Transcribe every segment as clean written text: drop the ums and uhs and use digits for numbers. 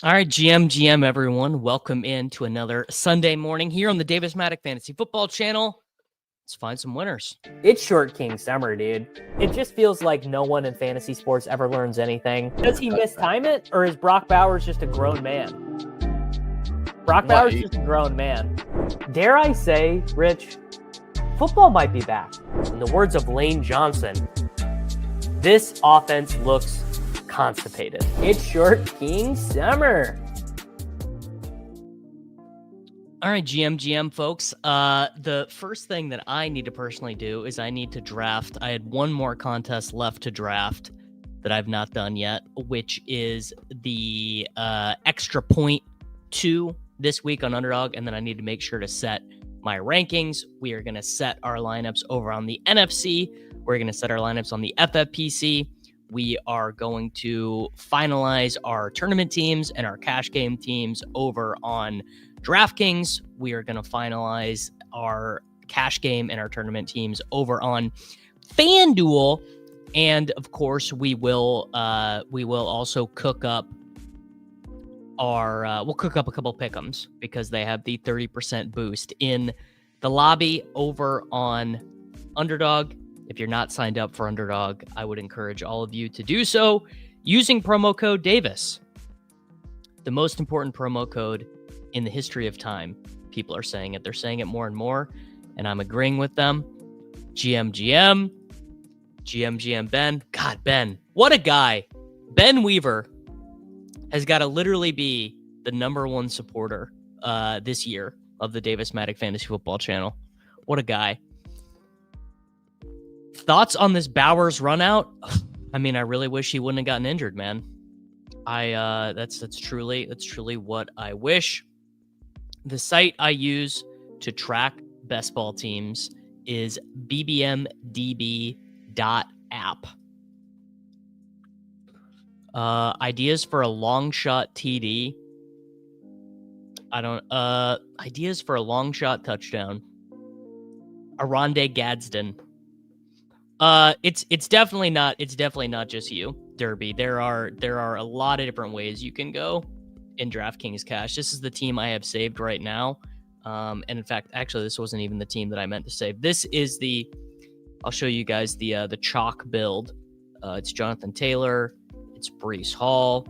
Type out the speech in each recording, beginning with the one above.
All right, GM everyone. Welcome in to another Sunday morning here on the Davis Maddock Fantasy Football Channel. Let's find some winners. It's Short King Summer, dude. It just feels like no one in fantasy sports ever learns anything. Does he mistime it, or is Brock Bowers just a grown man? Brock Bowers is just a grown man. Dare I say, Rich, football might be back. In the words of Lane Johnson, this offense looks constipated. It's Short King Summer. All right, GM folks. The first thing that I need to personally do is I need to draft. I had one more contest left to draft that I've not done yet, which is the extra point 2 this week on Underdog, and then I need to make sure to set my rankings. We are going to set our lineups over on the NFC. We're going to set our lineups on the FFPC. We are going to finalize our tournament teams and our cash game teams over on DraftKings. We are going to finalize our cash game and our tournament teams over on FanDuel. And of course, we will also cook up we'll cook up a couple pick'ems because they have the 30% boost in the lobby over on Underdog. If you're not signed up for Underdog, I would encourage all of you to do so using promo code Davis. The most important promo code in the history of time. People are saying it. They're saying it more and more, and I'm agreeing with them. GM Ben. God, Ben. What a guy. Ben Weaver has got to literally be the number one supporter this year of the Davis Maddock Fantasy Football Channel. What a guy. Thoughts on this Bowers run out? I mean, I really wish he wouldn't have gotten injured, man. That's truly what I wish. The site I use to track best ball teams is bbmdb.app. Ideas for a long shot TD. Ideas for a long shot touchdown. Aronde Gadsden. It's definitely not just you, Derby. There are a lot of different ways you can go in DraftKings Cash. This is the team I have saved right now. And in fact, actually, this wasn't even the team that I meant to save. This is I'll show you guys the chalk build. It's Jonathan Taylor. It's Breece Hall.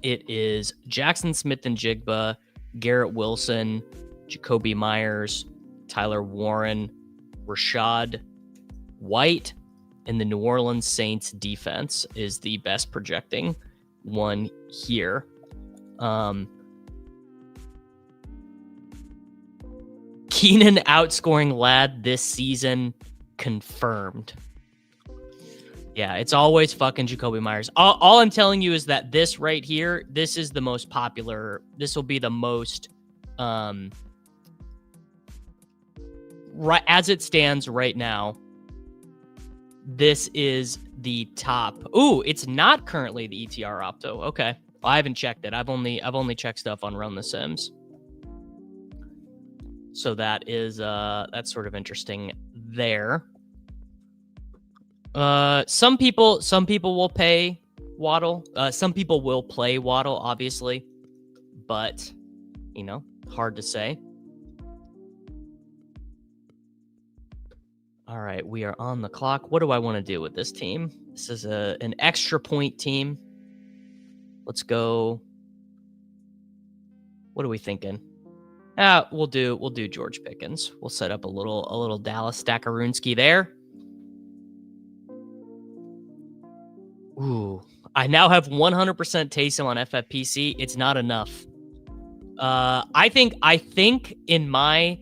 It is Jackson Smith-Njigba, Garrett Wilson, Jacoby Myers, Tyler Warren, Rashad White, and the New Orleans Saints defense is the best projecting one here. Keenan outscoring Ladd this season confirmed. Yeah, it's always fucking Jacoby Myers. All I'm telling you is that this right here, this is the most popular. This will be the most, right as it stands right now. This is the top. Ooh, it's not currently the ETR Opto. Okay, well, I haven't checked it. I've only checked stuff on Run the Sims. So that is that's sort of interesting there. Some people will pay Waddle. Some people will play Waddle, obviously, but hard to say. All right, we are on the clock. What do I want to do with this team? This is an extra point team. Let's go. What are we thinking? We'll do George Pickens. We'll set up a little Dallas Stackarooski there. Ooh, I now have 100% Taysom on FFPC. It's not enough. I think in my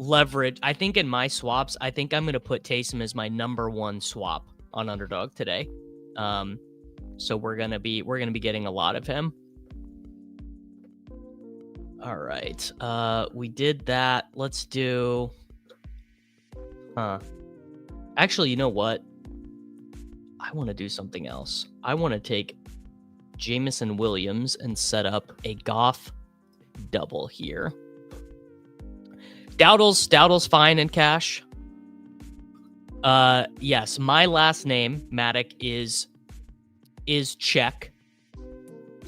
leverage, I think in my swaps, I think I'm going to put Taysom as my number one swap on Underdog today. So we're going to be getting a lot of him. All right. We did that. Let's do, actually, you know what? I want to do something else. I want to take Jameson Williams and set up a Goff double here. Dowdle's fine in cash. Yes, my last name, Maddock, is Czech.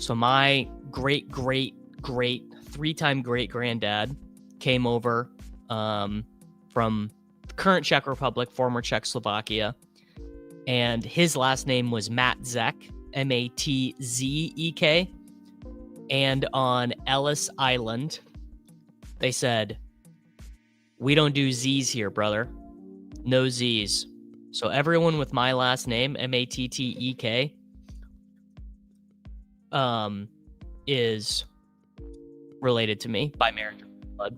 So my great 3-time great granddad came over from current Czech Republic, former Czechoslovakia, and his last name was Matzek, Matzek. And on Ellis Island, they said, "We don't do Z's here, brother. No Z's." So everyone with my last name, Matttek, is related to me by marriage or blood.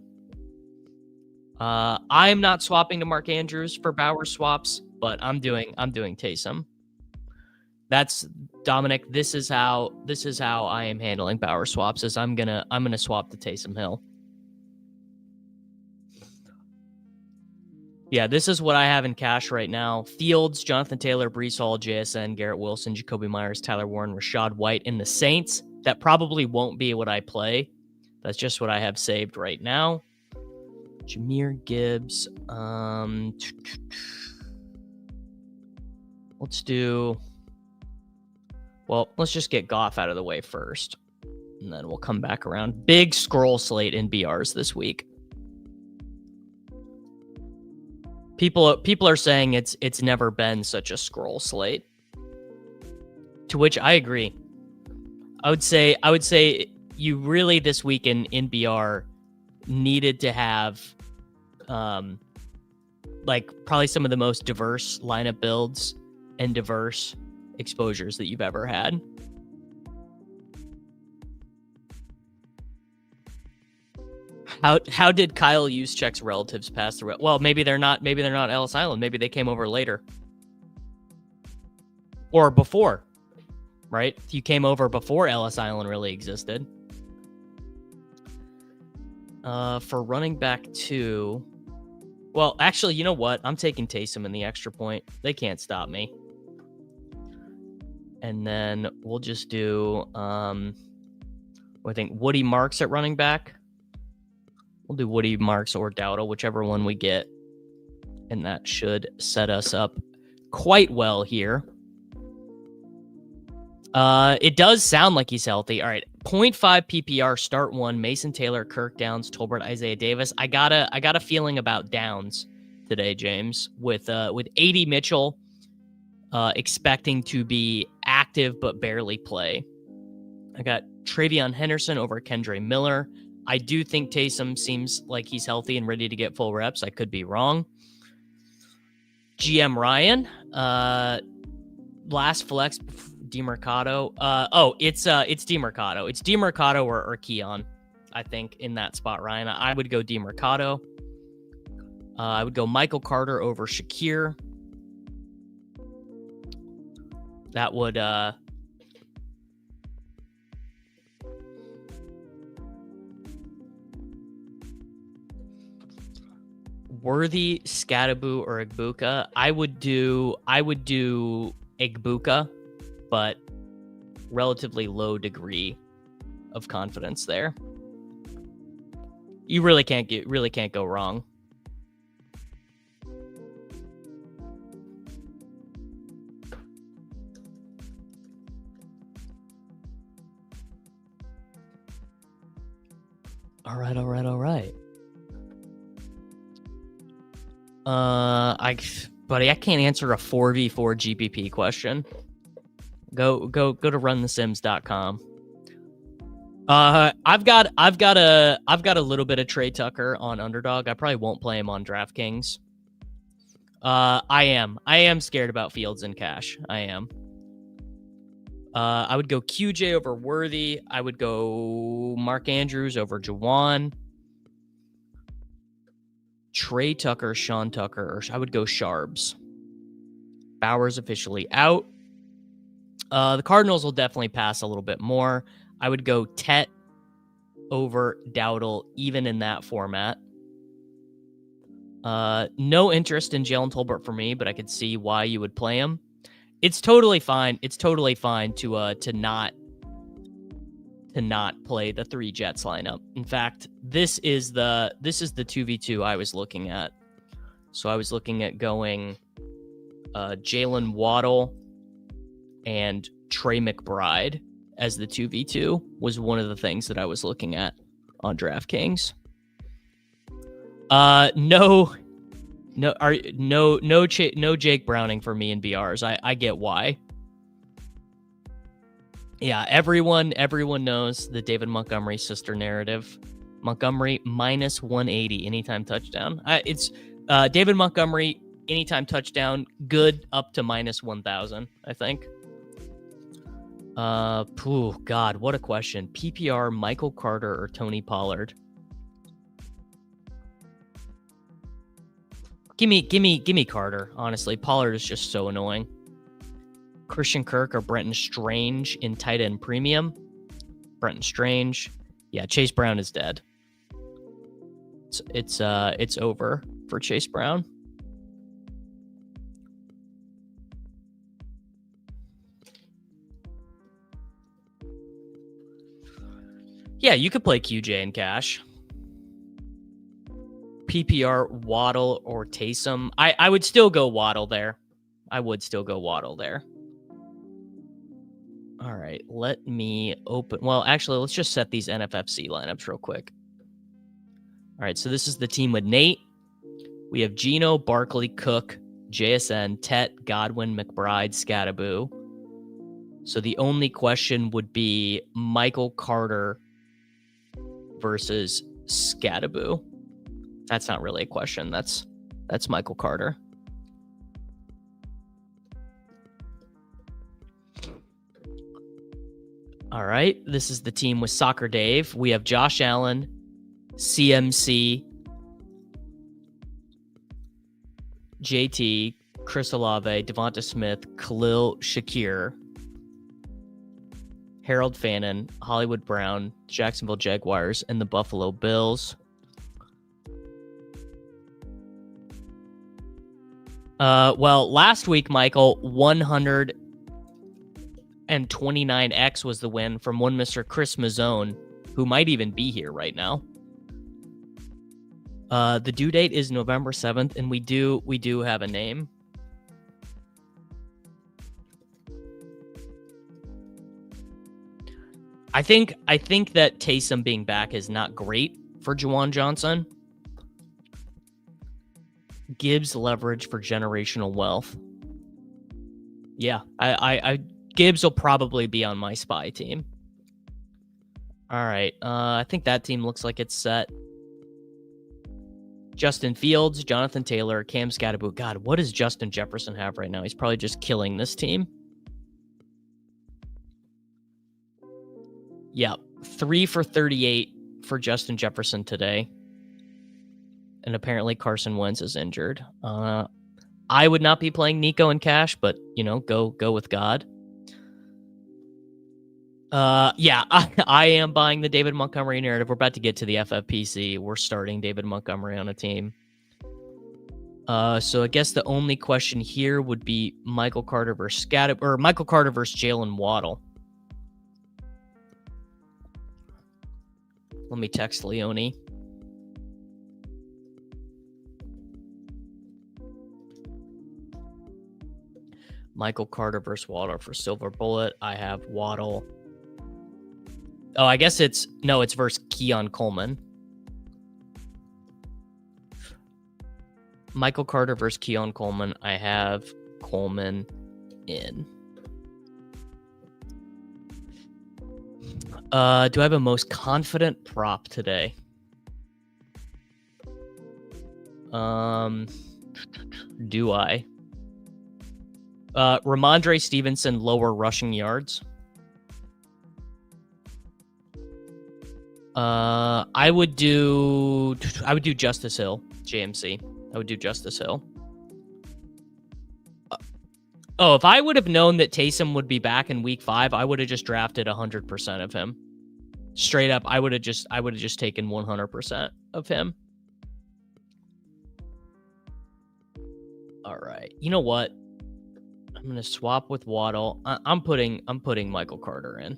I'm not swapping to Mark Andrews for Bauer swaps, but I'm doing Taysom. That's Dominic. This is how I am handling Bauer swaps. Is I'm gonna swap to Taysom Hill. Yeah, this is what I have in cash right now. Fields, Jonathan Taylor, Breece Hall, JSN, Garrett Wilson, Jacoby Myers, Tyler Warren, Rashad White, and the Saints. That probably won't be what I play. That's just what I have saved right now. Jahmyr Gibbs. Let's just get Goff out of the way first, and then we'll come back around. Big scroll slate in BRs this week. People are saying it's never been such a scroll slate. To which I agree. I would say you really this week in BR needed to have probably some of the most diverse lineup builds and diverse exposures that you've ever had. How did Kyle Juszczyk's relatives pass through it? Well, maybe they're not Ellis Island. Maybe they came over later. Or before. Right? You came over before Ellis Island really existed. For running back 2. Well, actually, you know what? I'm taking Taysom in the extra point. They can't stop me. And then we'll just do I think Woody Marks at running back. We'll do Woody Marks or Dowdle, whichever one we get. And that should set us up quite well here. It does sound like he's healthy. All right. 0.5 PPR, start 1, Mason Taylor, Kirk Downs, Tolbert, Isaiah Davis. I got a feeling about Downs today, James, with AD Mitchell expecting to be active but barely play. I got Travion Henderson over Kendre Miller. I do think Taysom seems like he's healthy and ready to get full reps. I could be wrong. GM Ryan, last flex, DeMercado. It's DeMercado. It's DeMercado or Keon, I think, in that spot, Ryan. I would go DeMercado. I would go Michael Carter over Shakir. That would Worthy, Scadaboo, or Igbuka. I would do Igbuka, but relatively low degree of confidence there. You really can't go wrong. All right. I can't answer a 4v4 GPP question. Go to runthesims.com. I've got a little bit of Trey Tucker on Underdog. I probably won't play him on DraftKings. I am scared about Fields and Cash. I am. I would go QJ over Worthy. I would go Mark Andrews over Jawan. Trey Tucker, Sean Tucker, or I would go Sharbs. Bauer's officially out. The Cardinals will definitely pass a little bit more. I would go Tet over Dowdle, even in that format. No interest in Jalen Tolbert for me, but I could see why you would play him. It's totally fine. It's totally fine to not play the 3 Jets lineup. In fact, this is the 2v2 I was looking at. So I was looking at going Jalen Waddle and Trey McBride as the 2v2 was one of the things that I was looking at on DraftKings. No Jake Browning for me in BRs. I get why. Yeah, everyone knows the David Montgomery sister narrative. Montgomery minus 180 anytime touchdown. It's David Montgomery anytime touchdown, good up to minus 1,000, I think. God, what a question. PPR, Michael Carter or Tony Pollard? Give me Carter, honestly. Pollard is just so annoying. Christian Kirk or Brenton Strange in tight end premium. Brenton Strange. Yeah, Chase Brown is dead. It's over for Chase Brown. Yeah, you could play QJ in cash. PPR, Waddle or Taysom. I would still go Waddle there. All right, let me open. Well, actually, let's just set these NFFC lineups real quick. All right, so this is the team with Nate. We have Geno, Barkley, Cook, JSN, Tet, Godwin, McBride, Scattaboo. So the only question would be Michael Carter versus Scattaboo. That's not really a question. That's Michael Carter. All right, this is the team with Soccer Dave. We have Josh Allen, CMC, JT, Chris Olave, Devonta Smith, Khalil Shakir, Harold Fannin, Hollywood Brown, Jacksonville Jaguars, and the Buffalo Bills. Well, last week, Michael, 129X was the win from one Mr. Chris Mazzone, who might even be here right now. The due date is November 7th, and we do have a name. I think that Taysom being back is not great for Juwan Johnson. Gibbs leverage for generational wealth. Yeah, I Gibbs will probably be on my spy team. All right, I think that team looks like it's set. Justin Fields, Jonathan Taylor, Cam Scattaboo. God, what does Justin Jefferson have right now? He's probably just killing this team. Yeah, 3 for 38 for Justin Jefferson today. And apparently Carson Wentz is injured. I would not be playing Nico in cash, but, go with God. Yeah, I am buying the David Montgomery narrative. We're about to get to the FFPC. We're starting David Montgomery on a team. So I guess the only question here would be Michael Carter versus Jalen Waddle. Let me text Leone. Michael Carter versus Waddle for Silver Bullet. I have Waddle. Oh, I guess it's versus Keon Coleman. Michael Carter versus Keon Coleman. I have Coleman in. Do I have a most confident prop today? Do I? Ramondre Stevenson, lower rushing yards. I would do Justice Hill, JMC. I would do Justice Hill. If I would have known that Taysom would be back in week 5, I would have just drafted 100% of him. Straight up, I would have just taken 100% of him. All right. You know what? I'm going to swap with Waddle. I'm putting Michael Carter in.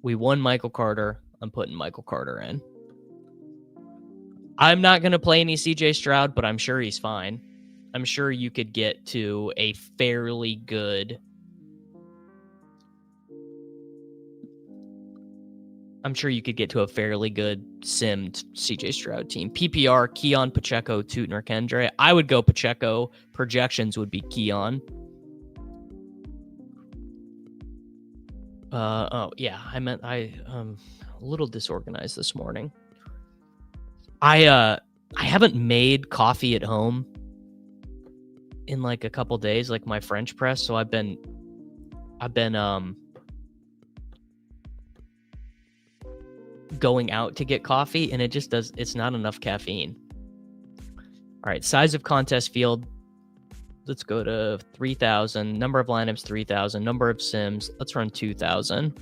We won Michael Carter. I'm putting Michael Carter in. I'm not going to play any CJ Stroud, but I'm sure he's fine. I'm sure you could get to a fairly good I'm sure you could get to a fairly good simmed CJ Stroud team. PPR, Keon, Pacheco, Tootin, or Kendre. I would go Pacheco. Projections would be Keon. Oh yeah, I'm a little disorganized this morning. I haven't made coffee at home in like a couple days, like my French press. So I've been going out to get coffee, and it's not enough caffeine. All right, size of contest field. Let's go to 3,000. Number of lineups, 3,000. Number of sims, let's run 2,000.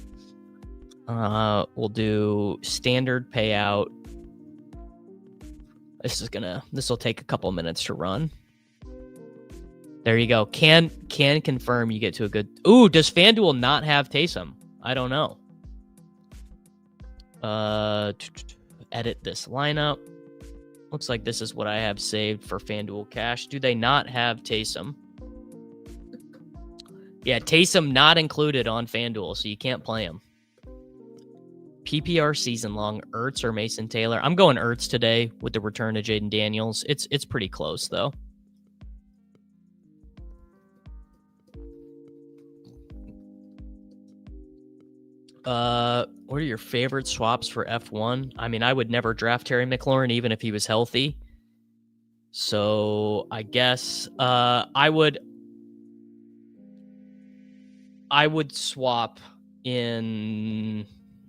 We'll do standard payout. This will take a couple minutes to run. There you go. Can confirm you get to a good. Ooh, does FanDuel not have Taysom? I don't know. Edit this lineup. Looks like this is what I have saved for FanDuel Cash. Do they not have Taysom? Yeah, Taysom not included on FanDuel, so you can't play him. PPR season long, Ertz or Mason Taylor. I'm going Ertz today with the return of Jaden Daniels. It's pretty close, though. What are your favorite swaps for F1? I mean, I would never draft Terry McLaurin even if he was healthy. So I guess I would swap in.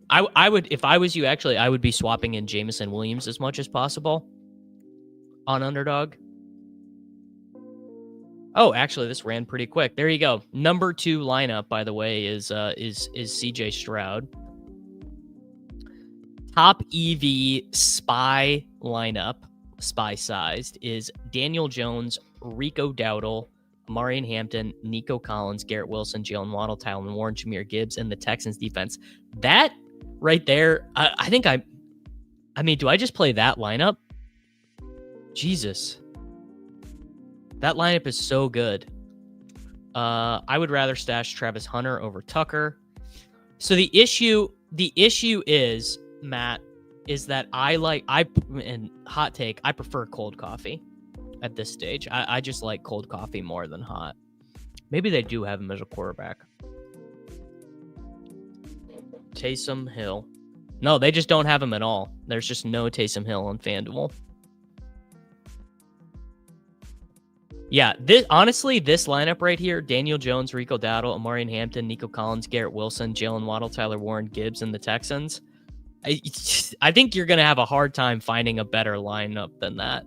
I would, if I was you, actually, I would be swapping in Jameson Williams as much as possible on Underdog. Oh, actually, this ran pretty quick. There you go. Number 2 lineup, by the way, is CJ Stroud. Top EV spy lineup, spy sized, is Daniel Jones, Rico Dowdle, Marion Hampton, Nico Collins, Garrett Wilson, Jalen Waddle, Tylen Warren, Jahmyr Gibbs, and the Texans defense. That right there, I think I mean, do I just play that lineup? Jesus. That lineup is so good. I would rather stash Travis Hunter over Tucker. So the issue is, Matt, is that and hot take, I prefer cold coffee at this stage. I just like cold coffee more than hot. Maybe they do have him as a quarterback. Taysom Hill. No, they just don't have him at all. There's just no Taysom Hill on FanDuel. Yeah, honestly, this lineup right here, Daniel Jones, Rico Dowdle, Amarian Hampton, Nico Collins, Garrett Wilson, Jalen Waddle, Tyler Warren, Gibbs, and the Texans. I think you're going to have a hard time finding a better lineup than that.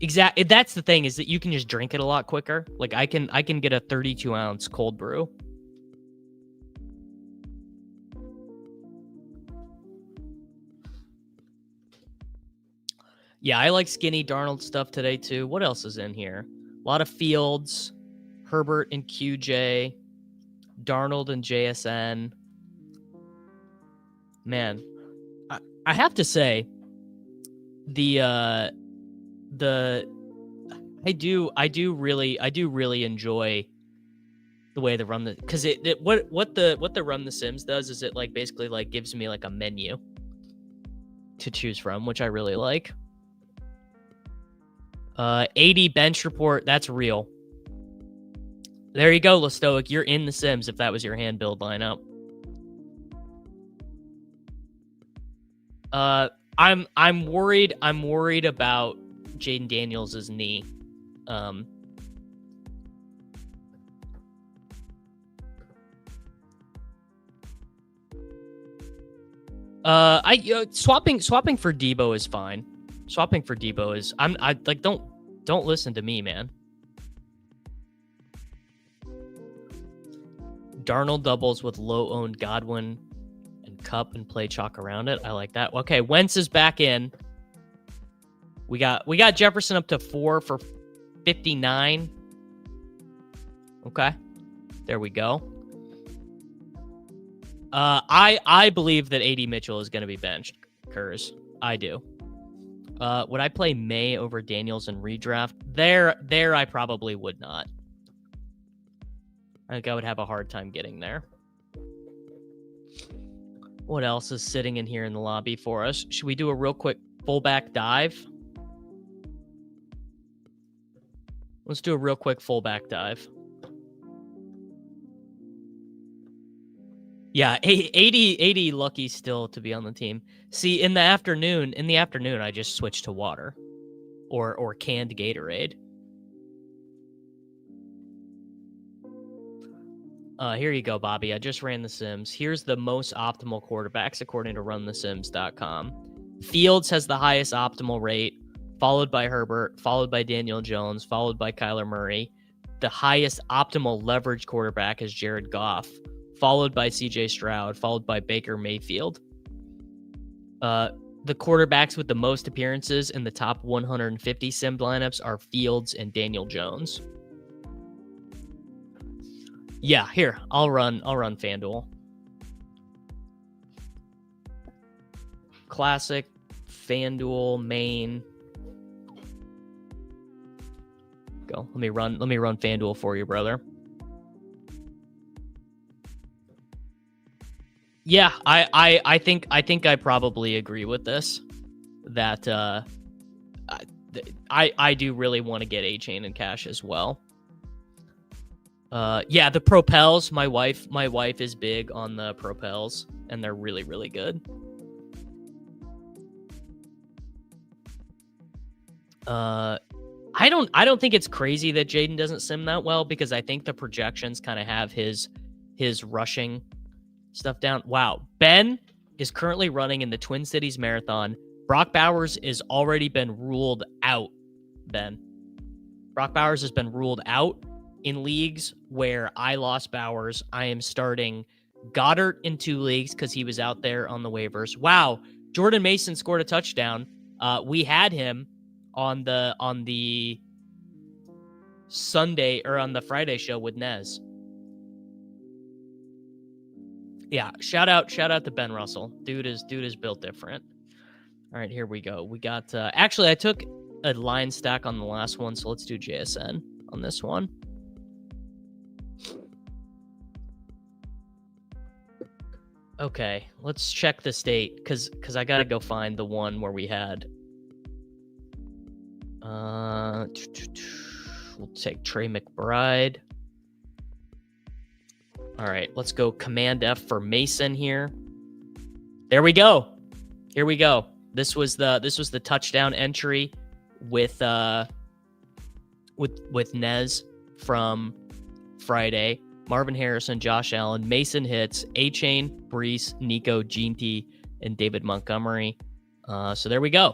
Exactly. That's the thing, is that you can just drink it a lot quicker. Like I can get a 32-ounce cold brew. Yeah, I like skinny Darnold stuff today too. What else is in here? A lot of Fields, Herbert and QJ, Darnold and JSN. Man, I have to say, I do really enjoy the way they run the, because what the Run the Sims does is it like basically like gives me like a menu to choose from, which I really like. 80 bench report, that's real. There you go, Lestoic. You're in the Sims if that was your hand build lineup. I'm worried about Jaden Daniels' knee. Swapping for Debo is fine. Swapping for Debo is don't listen to me, man. Darnold doubles with low-owned Godwin and Cup and play chalk around it. I like that. Okay, Wentz is back in. We got Jefferson up to 4 for 59. Okay, there we go. I believe that AD Mitchell is going to be benched. Kurz, I do. Would I play May over Daniels and redraft? There I probably would not. I think I would have a hard time getting there. What else is sitting in here in the lobby for us? Should we do a real quick fullback dive? Let's do a real quick fullback dive. Yeah, 80 lucky still to be on the team. See, in the afternoon, I just switched to water or canned Gatorade. Here you go, Bobby. I just ran the Sims. Here's the most optimal quarterbacks according to runthesims.com. Fields has the highest optimal rate, followed by Herbert, followed by Daniel Jones, followed by Kyler Murray. The highest optimal leverage quarterback is Jared Goff, followed by CJ Stroud, followed by Baker Mayfield. The quarterbacks with the most appearances in the top 150 sim lineups are Fields and Daniel Jones. Yeah, here, I'll run FanDuel. Classic, FanDuel, main. Go. Let me run FanDuel for you, brother. Yeah, I think I probably agree with this. That I do really want to get A-Chain and Cash as well. Yeah, the propels. My wife is big on the propels, and they're really, really good. I don't think it's crazy that Jaden doesn't sim that well, because I think the projections kind of have his rushing stuff down. Wow. Ben is currently running in the Twin Cities Marathon. Brock Bowers is already been ruled out, Ben. Brock Bowers has been ruled out. In leagues where I lost Bowers, I am starting Goddard in 2 leagues because he was out there on the waivers. Wow, Jordan Mason scored a touchdown. We had him on the Sunday or on the Friday show with Nez. Yeah, shout out to Ben Russell. Dude is built different. All right, here we go. We got actually I took a line stack on the last one, so let's do JSN on this one. Okay, let's check the state because I gotta go find the one where we had. We'll take Trey McBride. All right, let's go Command F for Mason here. There we go. Here we go. This was the touchdown entry with Nez from Friday. Marvin Harrison, Josh Allen, Mason hits, A-Chain, Brees, Nico, Jeanty, and David Montgomery. So there we go.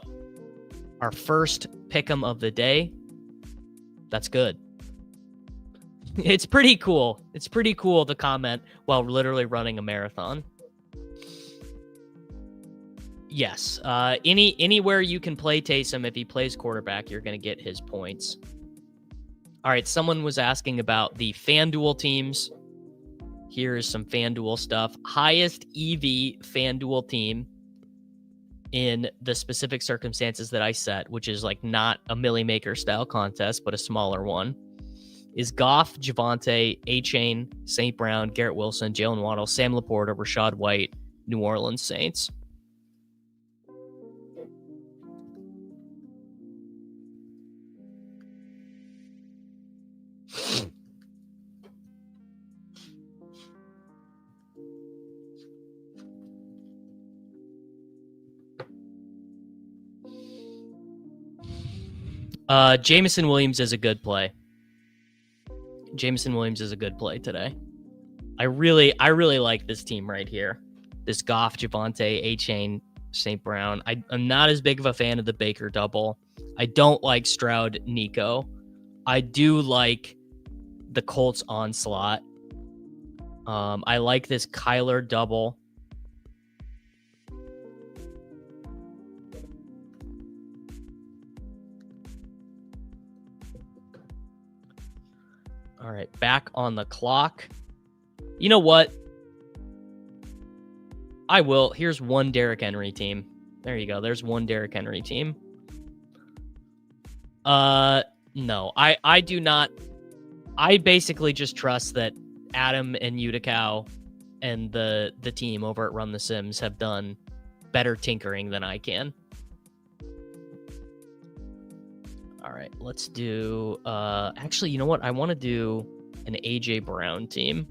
Our first pick'em of the day. That's good. It's pretty cool. It's pretty cool to comment while literally running a marathon. Yes. Anywhere you can play Taysom, if he plays quarterback, you're going to get his points. All right, someone was asking about the FanDuel teams. Here's some FanDuel stuff. Highest EV FanDuel team in the specific circumstances that I set, which is like not a Millie Maker style contest, but a smaller one, is Goff, Javonte, A-Chain, St. Brown, Garrett Wilson, Jalen Waddle, Sam Laporta, Rashad White, New Orleans Saints. Jameson Williams is a good play. Jameson Williams is a good play today. I really like this team right here. This Goff, Javonte, A-Chain, St. Brown. I'm not as big of a fan of the Baker double. I don't like Stroud, Nico. I do like the Colts onslaught. I like this Kyler double. All right, back on the clock. You know what? I will. Here's one Derrick Henry team. There you go. There's one Derrick Henry team. No, I do not. I basically just trust that Adam and Utica and the team over at Run the Sims have done better tinkering than I can. All right, let's do actually, you know what? I want to do an AJ Brown team.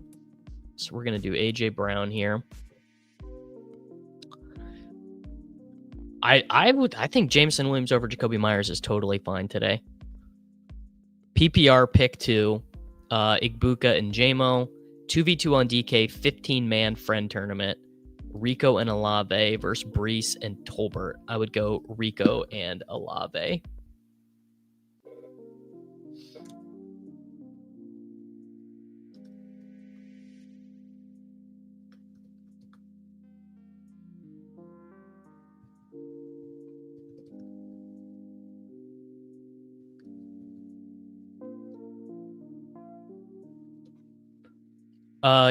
So we're going to do AJ Brown here. I think Jameson Williams over Jacoby Myers is totally fine today. PPR pick 2, Igbuka and JMO, 2v2 on DK, 15-man friend tournament, Rico and Olave versus Brees and Tolbert. I would go Rico and Olave.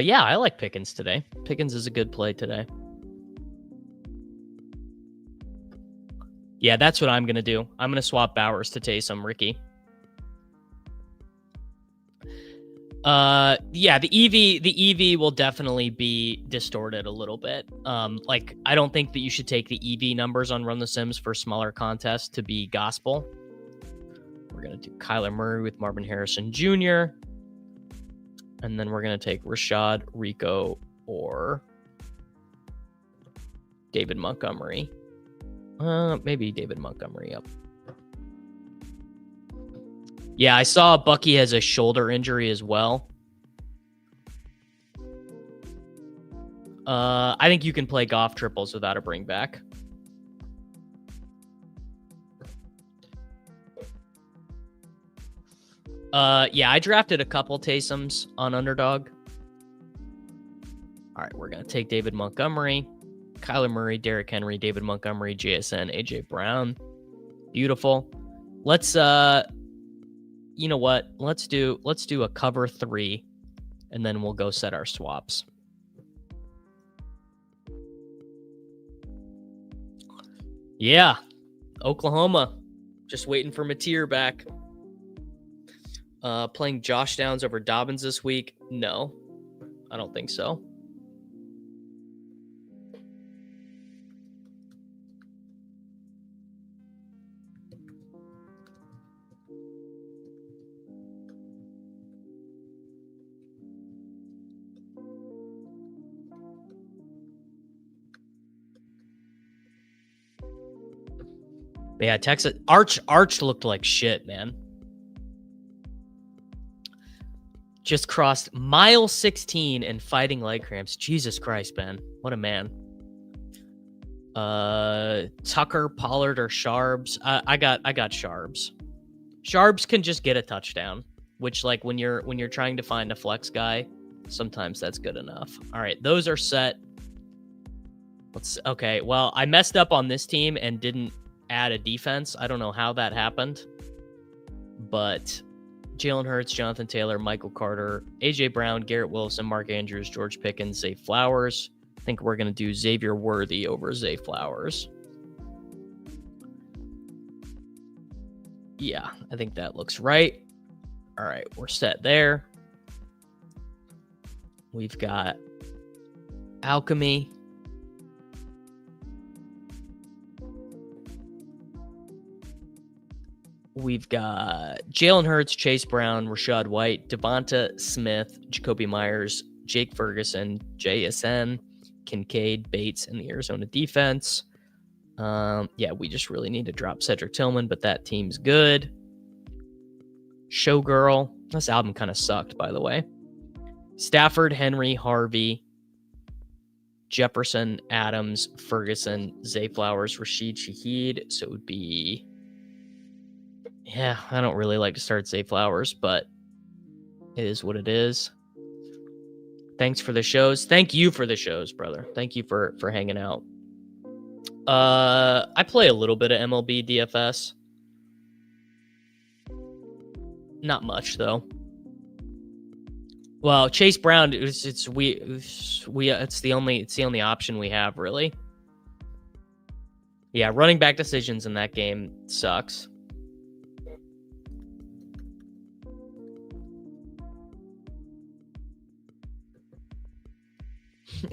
Yeah, I like Pickens today. Pickens is a good play today. Yeah, that's what I'm going to do. I'm going to swap Bowers to Taysom, Ricky. Yeah, the EV will definitely be distorted a little bit. Like, I don't think that you should take the EV numbers on Run the Sims for smaller contests to be gospel. We're going to do Kyler Murray with Marvin Harrison Jr., and then we're going to take Rashad, Rico, or David Montgomery. Maybe David Montgomery, yep. Yeah, I saw Bucky has a shoulder injury as well. I think you can play Goff triples without a bring back. Yeah, I drafted a couple Taysoms on Underdog. All right, we're going to take David Montgomery, Kyler Murray, Derrick Henry, David Montgomery, JSN, AJ Brown. Beautiful. Let's you know what? Let's do a cover 3, and then we'll go set our swaps. Yeah, Oklahoma. Just waiting for Mateer back. Playing Josh Downs over Dobbins this week? No, I don't think so. Yeah, Texas Arch looked like shit, man. Just crossed mile 16 and fighting leg cramps. Jesus Christ, man. What a man. Tucker, Pollard, or Sharbs. I got Sharbs. Sharbs can just get a touchdown, which, like, when you're trying to find a flex guy, sometimes that's good enough. All right, those are set. Okay, well, I messed up on this team and didn't add a defense. I don't know how that happened, but Jalen Hurts, Jonathan Taylor, Michael Carter, AJ Brown, Garrett Wilson, Mark Andrews, George Pickens, Zay Flowers. I think we're going to do Xavier Worthy over Zay Flowers. Yeah, I think that looks right. All right, we're set there. We've got Alchemy. We've got Jalen Hurts, Chase Brown, Rashad White, Devonta Smith, Jacoby Myers, Jake Ferguson, JSN, Kincaid, Bates, and the Arizona defense. Yeah, we just really need to drop Cedric Tillman, but that team's good. Showgirl. This album kind of sucked, by the way. Stafford, Henry, Harvey, Jefferson, Adams, Ferguson, Zay Flowers, Rashid Shaheed. So it would be... Yeah, I don't really like to start Zay Flowers, but it is what it is. Thanks for the shows. Thank you for the shows, brother. Thank you for hanging out. I play a little bit of MLB DFS. Not much, though. Well, Chase Brown, it's the only option we have, really. Yeah, running back decisions in that game sucks.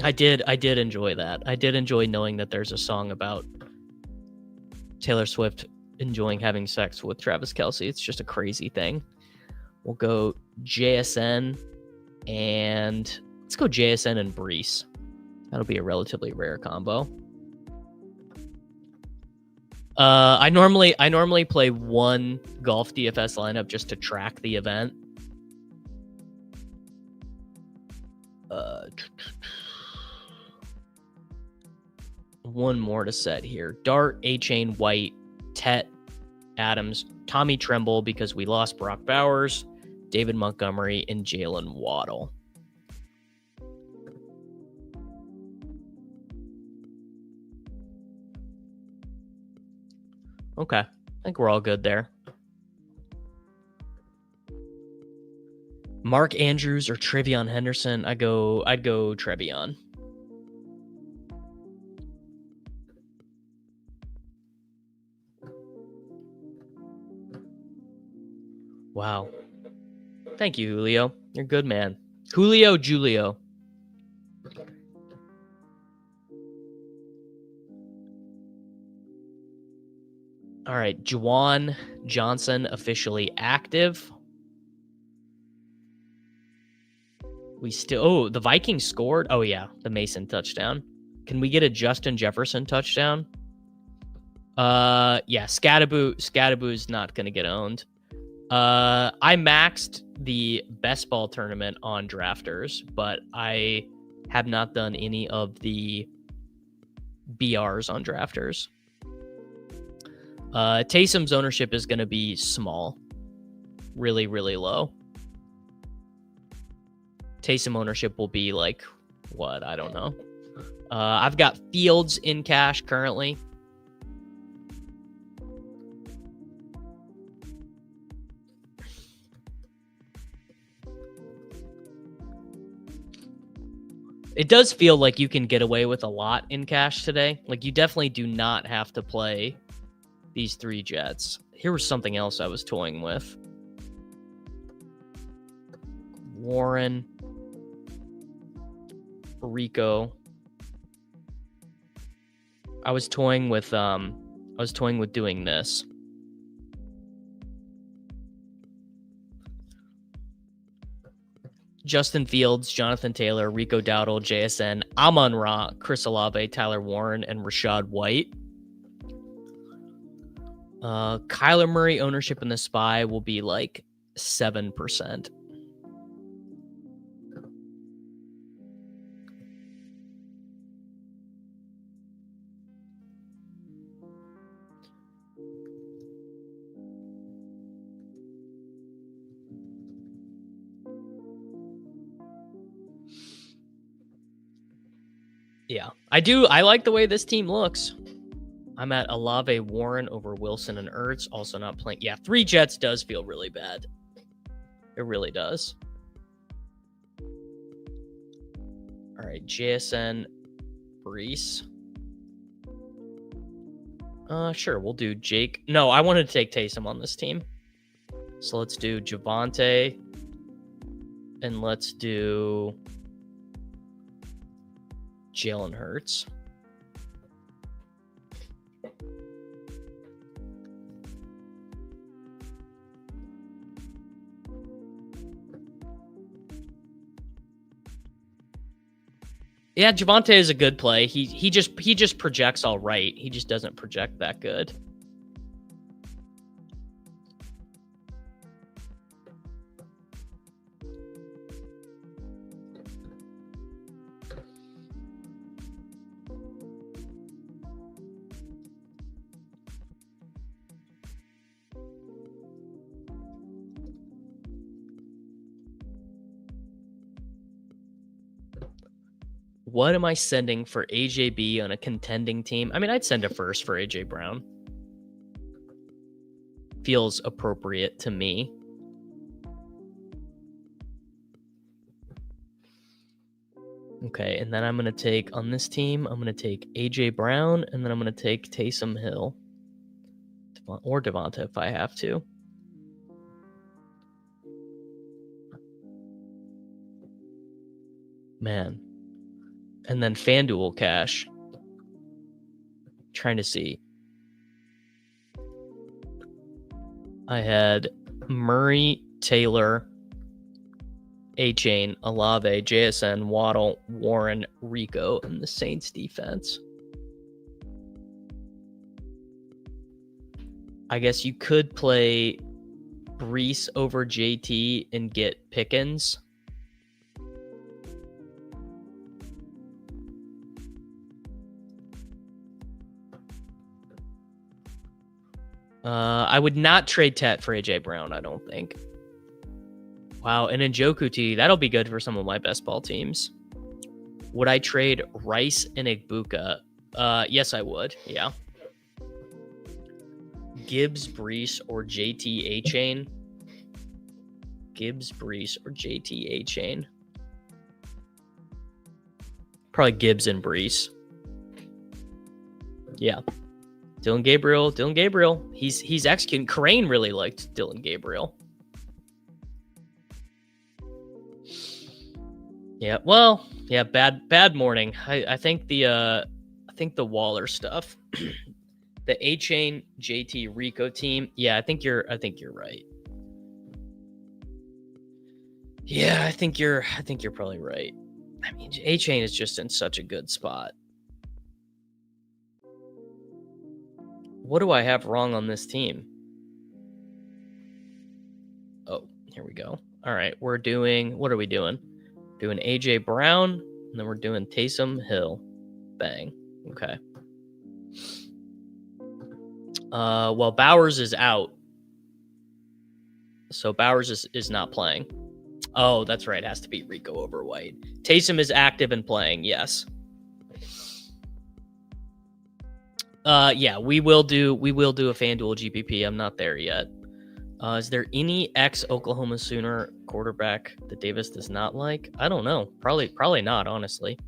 I did enjoy that. I did enjoy knowing that there's a song about Taylor Swift enjoying having sex with Travis Kelce. It's just a crazy thing. We'll go JSN, and let's go JSN and Brees. That'll be a relatively rare combo. I normally play one golf DFS lineup just to track the event. One more to set here. Dart, A-Chain, White, Tet, Adams, Tommy Tremble because we lost Brock Bowers, David Montgomery, and Jalen Waddle. Okay, I think we're all good there. Mark Andrews or Trevion Henderson? I'd go Trevion. Wow. Thank you, Julio. You're a good man. Julio Julio. All right, Juwan Johnson officially active. We still... the Vikings scored. Oh, yeah, the Mason touchdown. Can we get a Justin Jefferson touchdown? Yeah, Scadaboo's not going to get owned. I maxed the best ball tournament on Drafters, but I have not done any of the BRs on Drafters. Taysom's ownership is going to be small. Really, really low. Taysom ownership will be like, what? I don't know. I've got Fields in cash currently. It does feel like you can get away with a lot in cash today. Like, you definitely do not have to play these three Jets. Here was something else I was toying with. Warren, Rico. I was toying with doing this. Justin Fields, Jonathan Taylor, Rico Dowdle, JSN, Amon-Ra, Chris Olave, Tyler Warren, and Rashad White. Kyler Murray ownership in the SPY will be like 7%. Yeah, I like the way this team looks. I'm at Olave, Warren over Wilson and Ertz. Also not playing. Yeah, three Jets does feel really bad. It really does. All right, JSN, Brees. Sure, we'll do Jake. No, I wanted to take Taysom on this team. So let's do Javonte. And let's do Jalen Hurts. Yeah, Javonte is a good play. He just projects all right. He just doesn't project that good. What am I sending for AJB on a contending team? I mean, I'd send a first for AJ Brown. Feels appropriate to me. Okay, and then I'm going to take, on this team, I'm going to take AJ Brown, and then I'm going to take Taysom Hill. Or Devonta if I have to. Man. and then FanDuel cash. Trying to see. I had Murray, Taylor, A-Chain, Olave, JSN, Waddle, Warren, Rico, and the Saints defense. I guess you could play Brees over JT and get Pickens. I would not trade Tet for AJ Brown, I don't think. Wow, and Njoku T, that'll be good for some of my best ball teams. Would I trade Rice and Igbuka? Yes, I would. Yeah. Gibbs, Brees, or JT A-Chain? Gibbs, Brees, or JT A-Chain? Probably Gibbs and Brees. Yeah. Dylan Gabriel. He's executing. Crane really liked Dylan Gabriel. Yeah, well, yeah, bad morning. I think the Waller stuff. The A-Chain JT Rico team. Yeah, I think you're right. Yeah, I think you're probably right. I mean, A-Chain is just in such a good spot. What do I have wrong on this team? Oh, here we go. All right, what are we doing? Doing AJ Brown, and then we're doing Taysom Hill. Bang. Okay. Well, Bowers is out. So Bowers is not playing. Oh, that's right. It has to be Rico over White. Taysom is active and playing, yes. Yeah, we will do a FanDuel GPP. I'm not there yet. Is there any ex-Oklahoma Sooner quarterback that Davis does not like? I don't know. Probably not, honestly.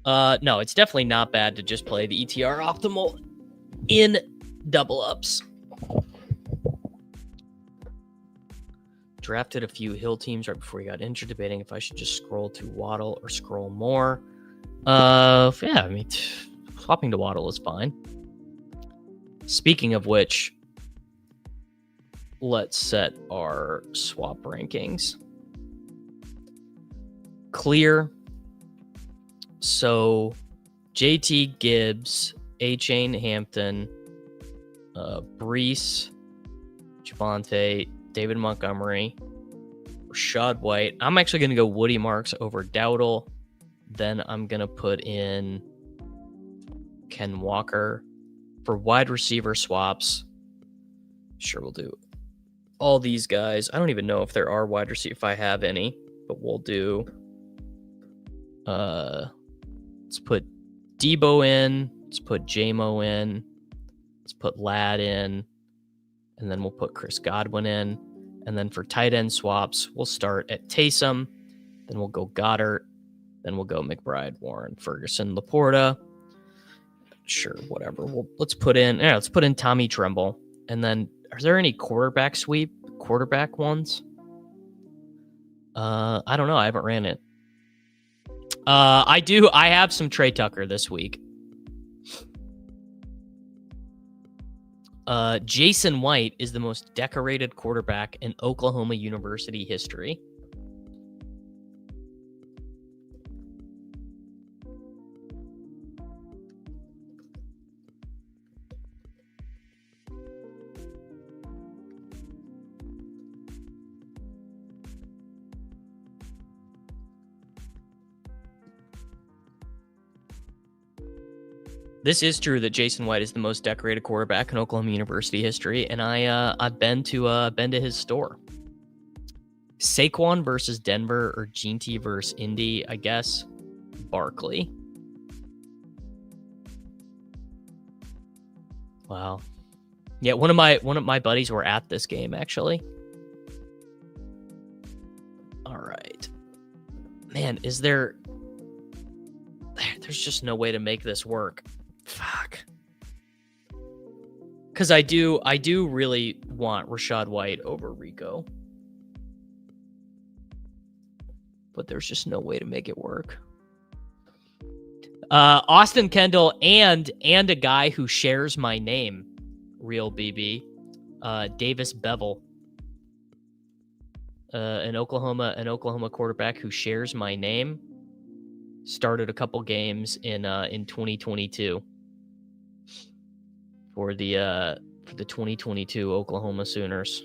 No, it's definitely not bad to just play the ETR optimal in double ups. Drafted a few Hill teams right before he got injured, debating if I should just scroll to Waddle or scroll more. Yeah, I mean, swapping to Waddle is fine. Speaking of which, let's set our swap rankings. Clear. So JT Gibbs, A-Chain Hampton, Brees, Javonte, David Montgomery, Rashad White. I'm actually going to go Woody Marks over Dowdle. Then I'm going to put in Ken Walker. For wide receiver swaps, sure, we'll do all these guys. I don't even know if there are wide receiver, if I have any, but we'll do, let's put Debo in, let's put J-Mo in, let's put Ladd in, and then we'll put Chris Godwin in. And then for tight end swaps, we'll start at Taysom, then we'll go Goddard, then we'll go McBride, Warren, Ferguson, Laporta. Sure, whatever. Let's put in Tommy Tremble. And then, are there any quarterback ones? I don't know. I haven't ran it. I have some Trey Tucker this week. Jason White is the most decorated quarterback in Oklahoma University history. This is true that Jason White is the most decorated quarterback in Oklahoma University history, and I've been to his store. Saquon versus Denver or Gene T versus Indy, I guess. Barkley. Wow. Yeah, one of my buddies were at this game actually. All right. Man, there's just no way to make this work. Fuck. Because I do really want Rashad White over Rico. But there's just no way to make it work. Austin Kendall and a guy who shares my name, real BB, Davis Bevel, an Oklahoma quarterback who shares my name, started a couple games in 2022 for the 2022 Oklahoma Sooners.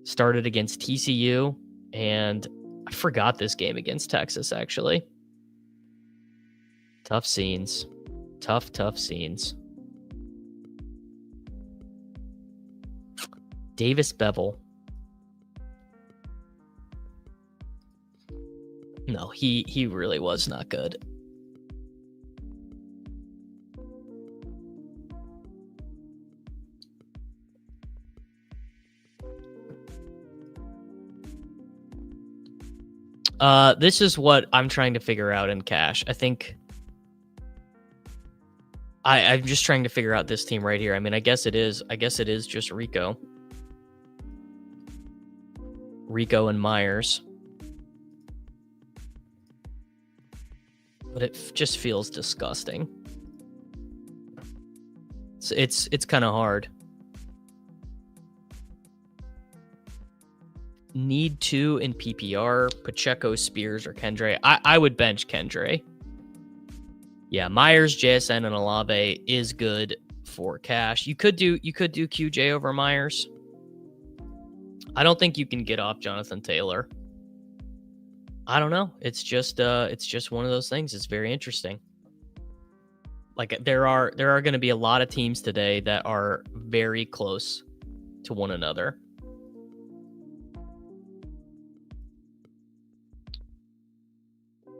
Started against TCU, and I forgot this game against Texas, actually. Tough scenes. Tough scenes. Davis Bevel. No, he really was not good. This is what I'm trying to figure out in cash. I think I'm just trying to figure out this team right here. I mean, I guess it is just Rico and Myers. But it just feels disgusting. It's kind of hard. Need 2 in PPR, Pacheco, Spears, or Kendre. I would bench Kendre. Yeah, Myers, JSN, and Olave is good for cash. You could do QJ over Myers. I don't think you can get off Jonathan Taylor. I don't know. It's just one of those things. It's very interesting. Like there are going to be a lot of teams today that are very close to one another.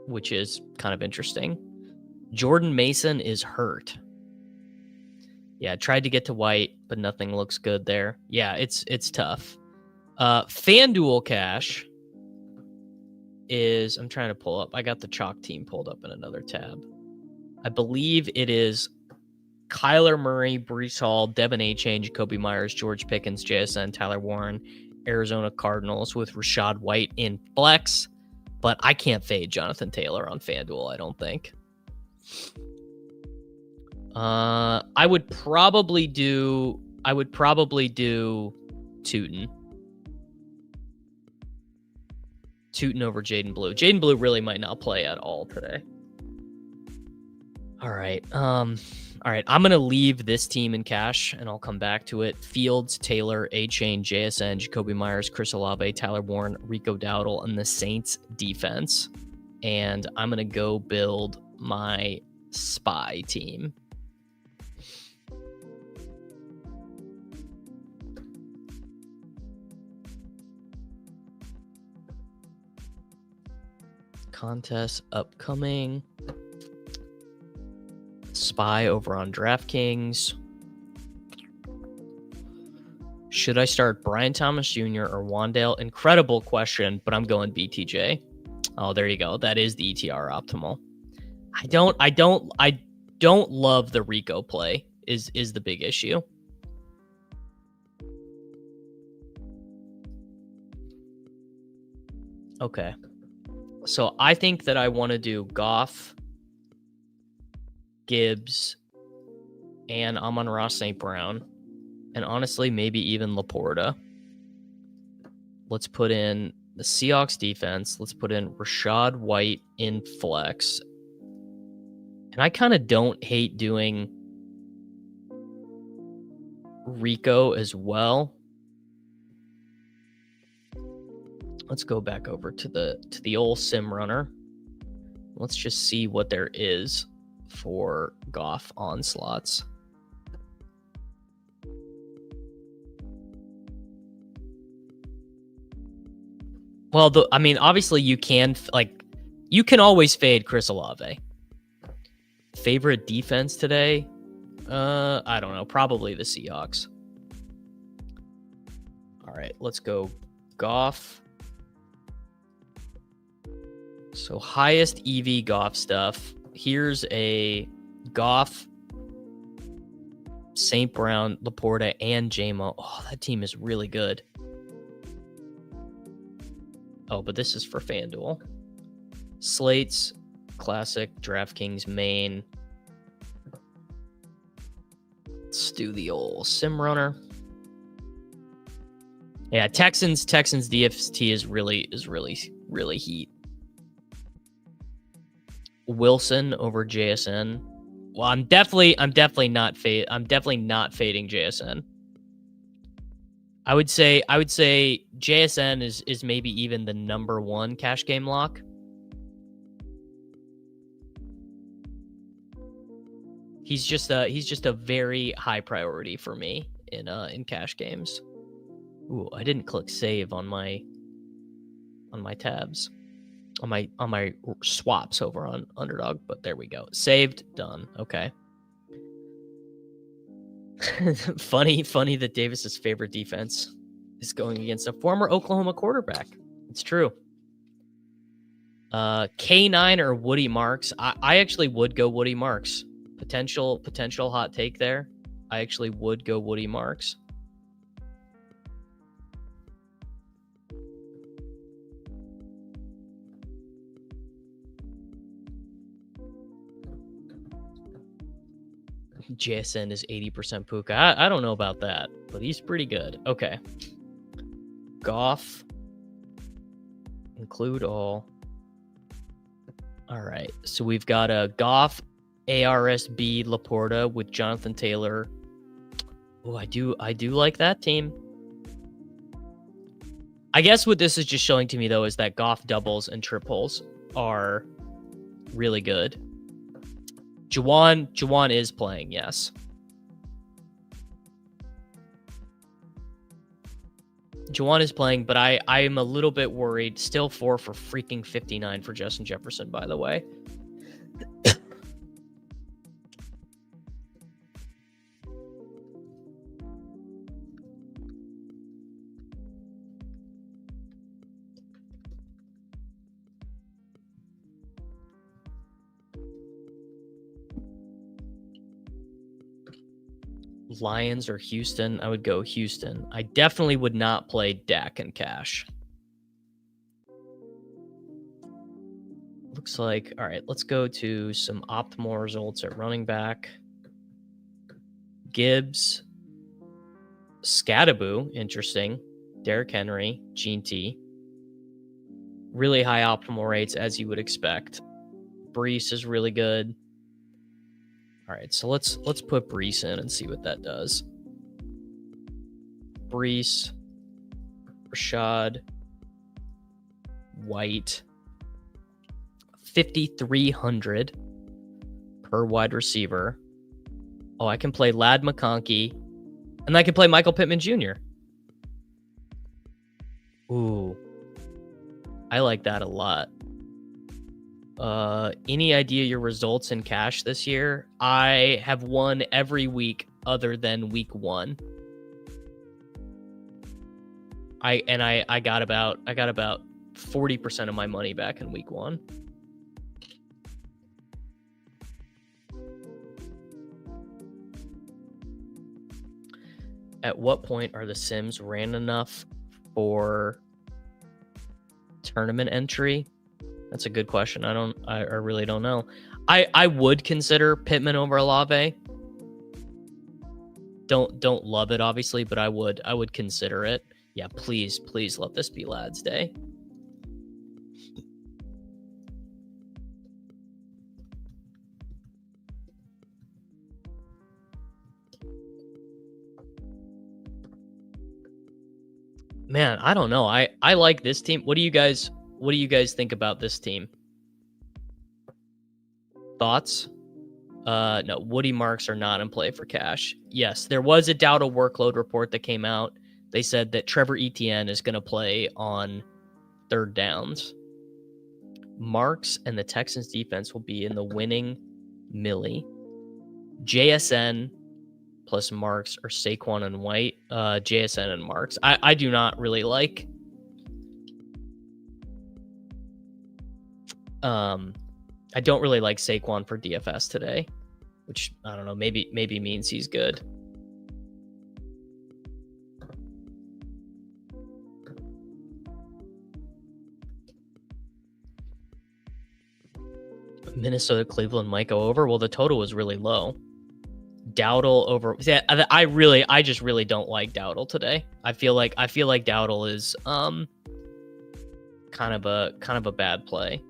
Which is kind of interesting. Jordan Mason is hurt. Yeah, tried to get to White, but nothing looks good there. Yeah, it's tough. FanDuel cash is, I'm trying to pull up. I got the chalk team pulled up in another tab. I believe it is Kyler Murray, Breece Hall, Devin Achane, Jacoby Myers, George Pickens, JSN, Tyler Warren, Arizona Cardinals with Rashad White in flex. But I can't fade Jonathan Taylor on FanDuel, I don't think. I would probably do Tootin. Tootin over Jaden Blue. Jaden Blue really might not play at all today. All right. I'm going to leave this team in cash, and I'll come back to it. Fields, Taylor, Achane, JSN, Jacoby Myers, Chris Olave, Tyler Warren, Rico Dowdle, and the Saints defense. And I'm going to go build my spy team. Contest upcoming. Spy over on DraftKings. Should I start Brian Thomas Jr. or Wan'Dale? Incredible question, but I'm going BTJ. Oh, there you go. That is the ETR optimal. I don't love the Rico play is the big issue. Okay. So I think that I want to do Goff, Gibbs, and Amon-Ra St. Brown. And honestly, maybe even Laporta. Let's put in the Seahawks defense. Let's put in Rashad White in flex. And I kind of don't hate doing Rico as well. Let's go back over to the old sim runner. Let's just see what there is for Goff onslaughts. Well, obviously you can always fade Chris Olave. Favorite defense today? I don't know. Probably the Seahawks. All right, let's go Goff. So highest EV Goff stuff. Here's a Goff, St. Brown, Laporta, and JMO. Oh, that team is really good. Oh, but this is for FanDuel. Slates, Classic, DraftKings main. Let's do the old sim runner. Yeah, Texans DFT is really heat. Wilson over JSN. Well, I'm definitely not fading JSN. I would say JSN is maybe even the number one cash game lock. He's just a very high priority for me in cash games. Ooh, I didn't click save on my tabs. On my swaps over on Underdog, but there we go. Saved, done. Okay. funny that Davis's favorite defense is going against a former Oklahoma quarterback. It's true. K9 or Woody Marks. I actually would go Woody Marks. Potential hot take there. I actually would go Woody Marks. JSN is 80% Puka. I don't know about that, but he's pretty good. Okay. Goff. Include all. All right. So we've got a Goff, ARSB, Laporta with Jonathan Taylor. Oh, I do like that team. I guess what this is just showing to me, though, is that Goff doubles and triples are really good. Juwan is playing, yes. Juwan is playing, but I am a little bit worried. Still 4 for freaking 59 for Justin Jefferson, by the way. Lions or Houston? I would go Houston. I definitely would not play Dak and Cash. Looks like, all right, let's go to some optimal results at running back. Gibbs, Scadaboo, interesting. Derrick Henry, Gene T. Really high optimal rates, as you would expect. Brees is really good. All right, so let's put Brees in and see what that does. Brees, Rashad, White, 5,300 per wide receiver. Oh, I can play Ladd McConkey, and I can play Michael Pittman Jr. Ooh, I like that a lot. Any idea your results in cash this year? I have won every week other than week 1. I got about 40% of my money back in week 1. At what point are the Sims ran enough for tournament entry? That's a good question. I really don't know. I would consider Pittman over Olave. Don't love it, obviously, but I would consider it. Yeah, please let this be Ladd's day. Man, I don't know. I like this team. What do you guys think about this team? Thoughts? No, Woody Marks are not in play for cash. Yes, there was a doubt of workload report that came out. They said that Trevor Etienne is going to play on third downs. Marks and the Texans defense will be in the winning Millie. JSN plus Marks or Saquon and White. JSN and Marks. I do not really like. I don't really like Saquon for DFS today, which I don't know, maybe means he's good. Minnesota, Cleveland might go over. Well, the total was really low. Dowdle over. Yeah, I just really don't like Dowdle today. I feel like Dowdle is kind of a bad play.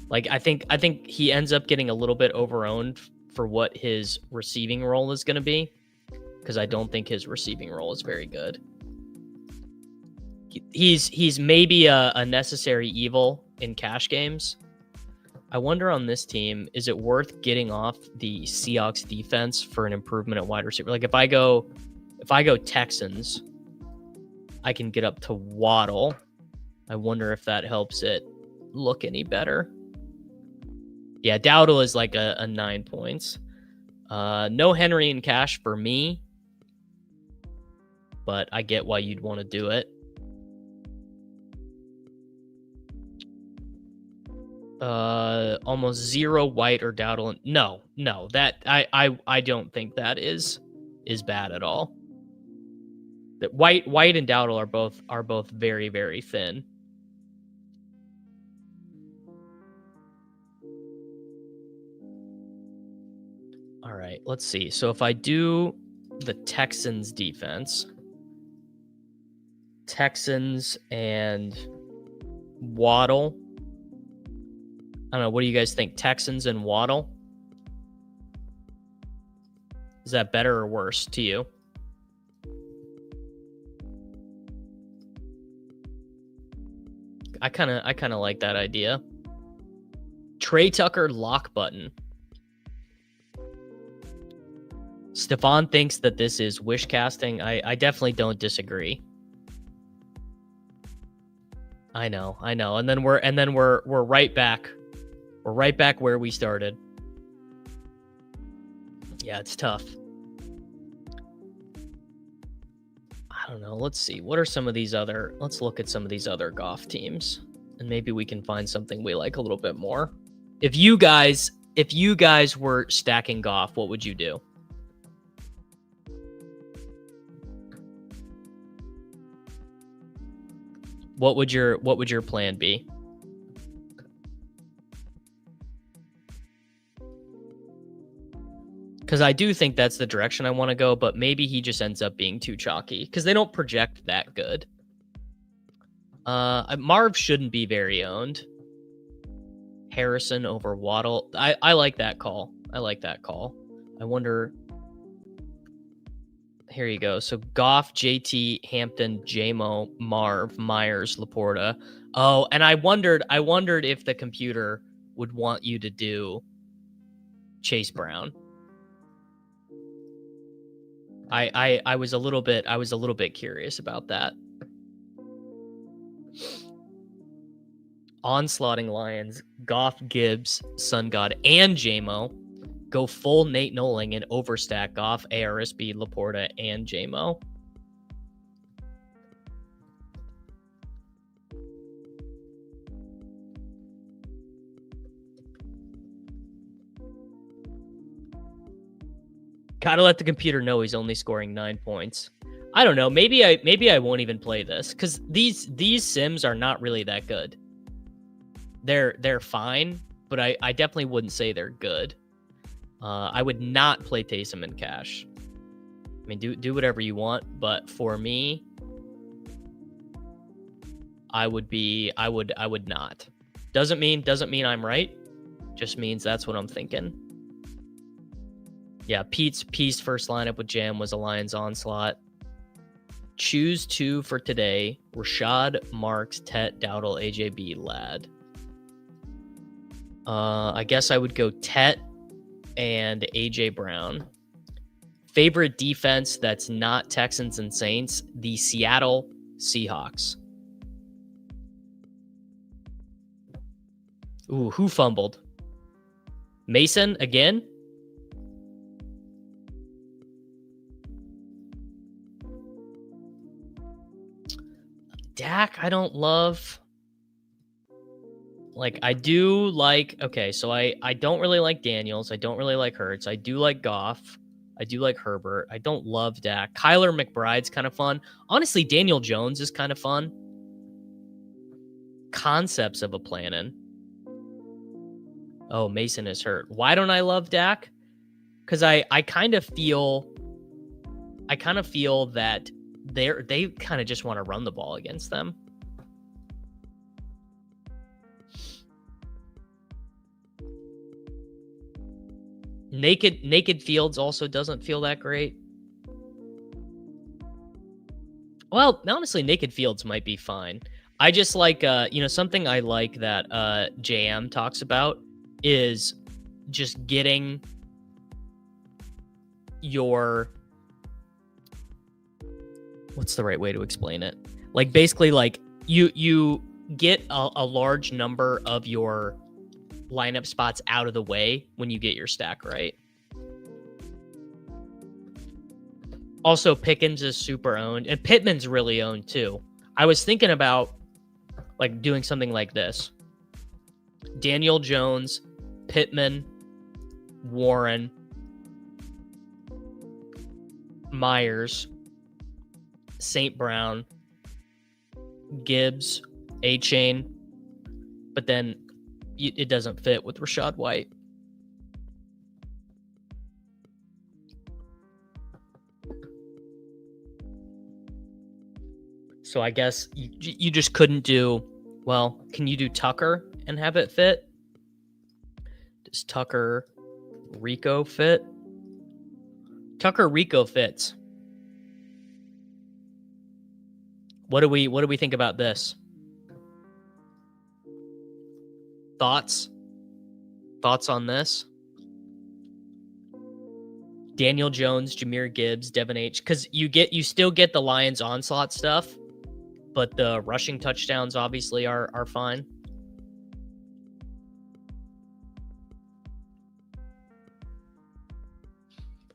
Like I think he ends up getting a little bit overowned for what his receiving role is going to be, because I don't think his receiving role is very good. He's maybe a necessary evil in cash games. I wonder on this team, is it worth getting off the Seahawks defense for an improvement at wide receiver? Like if I go Texans, I can get up to Waddle. I wonder if that helps it look any better. Yeah, Dowdle is like a 9 points. No Henry in cash for me, but I get why you'd want to do it. Almost zero White or Dowdle. No, that I don't think that is bad at all. That White and Dowdle are both very, very thin. All right, let's see. So if I do the Texans defense, Texans and Waddle. I don't know. What do you guys think? Texans and Waddle? Is that better or worse to you? I kind of like that idea. Trey Tucker lock button. Stefan thinks that this is wish casting. I definitely don't disagree. I know. And then we're right back. We're right back where we started. Yeah, it's tough. I don't know. Let's see. What are some of these other... Let's look at some of these other Goff teams, and maybe we can find something we like a little bit more. If you guys were stacking Goff, what would you do? What would your plan be? Because I do think that's the direction I want to go, but maybe he just ends up being too chalky because they don't project that good. Marv shouldn't be very owned. Harrison over Waddle. I like that call. I wonder. Here you go. So Goff, JT, Hampton, JMO, Marv, Myers, Laporta. Oh, and I wondered if the computer would want you to do Chase Brown. I was a little bit curious about that. Onslaughting Lions, Goff, Gibbs, Sun God, and JMO. Go full Nate Noling and overstack Goff, ARSB, Laporta, and JMO. Gotta let the computer know he's only scoring 9 points. I don't know. Maybe I won't even play this because these sims are not really that good. They're fine, but I definitely wouldn't say they're good. I would not play Taysom in cash. I mean, do whatever you want, but for me, I would not. Doesn't mean I'm right. Just means that's what I'm thinking. Yeah, Pete's first lineup with Jam was a Lions onslaught. Choose 2 for today. Rashad, Marks, Tet, Dowdle, AJB, Ladd. I guess I would go Tet and AJ Brown. Favorite defense that's not Texans and Saints, the Seattle Seahawks. Ooh, who fumbled? Mason again? Dak, I don't love. Like, I do like... Okay, so I don't really like Daniels. I don't really like Hurts. I do like Goff. I do like Herbert. I don't love Dak. Kyler McBride's kind of fun. Honestly, Daniel Jones is kind of fun. Concepts of a planning. Oh, Mason is hurt. Why don't I love Dak? Because I kind of feel that they kind of just want to run the ball against them. Naked Fields also doesn't feel that great. Well, honestly, Naked Fields might be fine. I just like something I like that JM talks about is just getting your, what's the right way to explain it? Like basically like you get a large number of your lineup spots out of the way when you get your stack right. Also, Pickens is super owned, and Pittman's really owned too. I was thinking about like doing something like this: Daniel Jones, Pittman, Warren, Myers, St. Brown, Gibbs, A-Chain, but then it doesn't fit with Rachaad White. So I guess you just couldn't do, well, can you do Tucker and have it fit? Does Tucker Rico fit? Tucker Rico fits. What do we think about this? Thoughts on this? Daniel Jones, Jahmyr Gibbs, Devin H. Because you still get the Lions onslaught stuff, but the rushing touchdowns obviously are fine.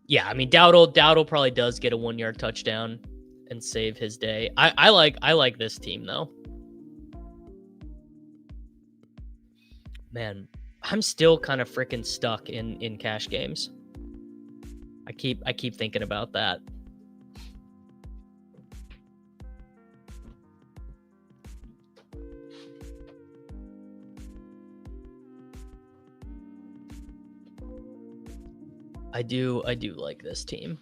Yeah, I mean Dowdle probably does get a 1-yard touchdown and save his day. I like this team though. Man, I'm still kind of freaking stuck in cash games. I keep thinking about that. I do like this team.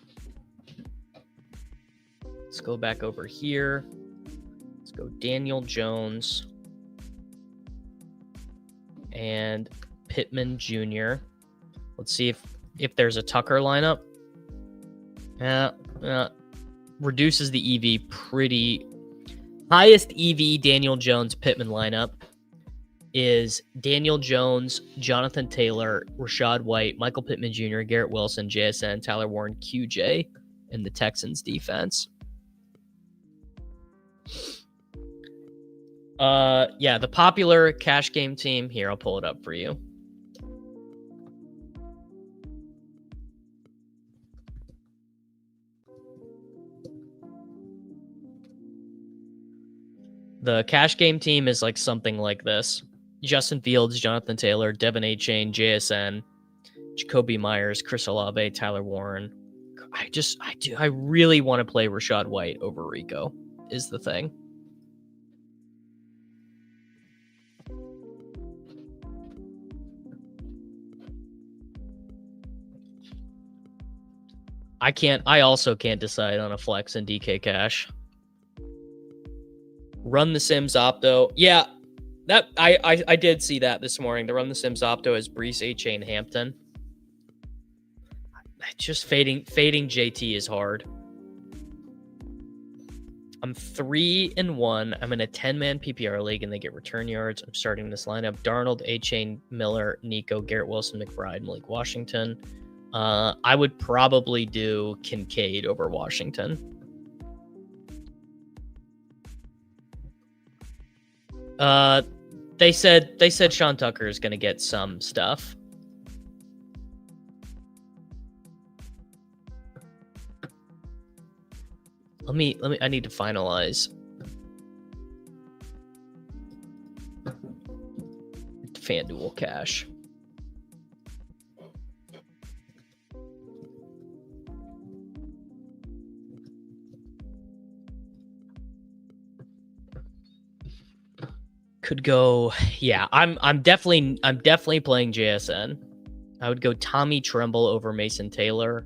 Let's go back over here. Let's go Daniel Jones and Pittman Jr. Let's see if there's a Tucker lineup. Reduces the EV pretty. Highest EV Daniel Jones Pittman lineup is Daniel Jones, Jonathan Taylor, Rachaad White, Michael Pittman Jr., Garrett Wilson, JSN, Tyler Warren, QJ, and the Texans defense. Yeah, the popular cash game team here. I'll pull it up for you. The cash game team is like something like this: Justin Fields, Jonathan Taylor, Devin A-Chain, JSN, Jacoby Myers, Chris Olave, Tyler Warren. I really want to play Rachaad White over Rico is the thing. I also can't decide on a flex in DK Cash. Run the Sims Opto. Yeah, that I did see that this morning. The Run the Sims Opto is Breece, A-Chain, Hampton. Just fading JT is hard. I'm 3-1. I'm in a 10-man PPR league, and they get return yards. I'm starting this lineup: Darnold, A-Chain, Miller, Nico, Garrett Wilson, McBride, Malik Washington. I would probably do Kincaid over Washington. They said Sean Tucker is going to get some stuff. Let me I need to finalize. FanDuel cash. Could go, yeah. I'm definitely playing JSN. I would go Tommy Tremble over Mason Taylor.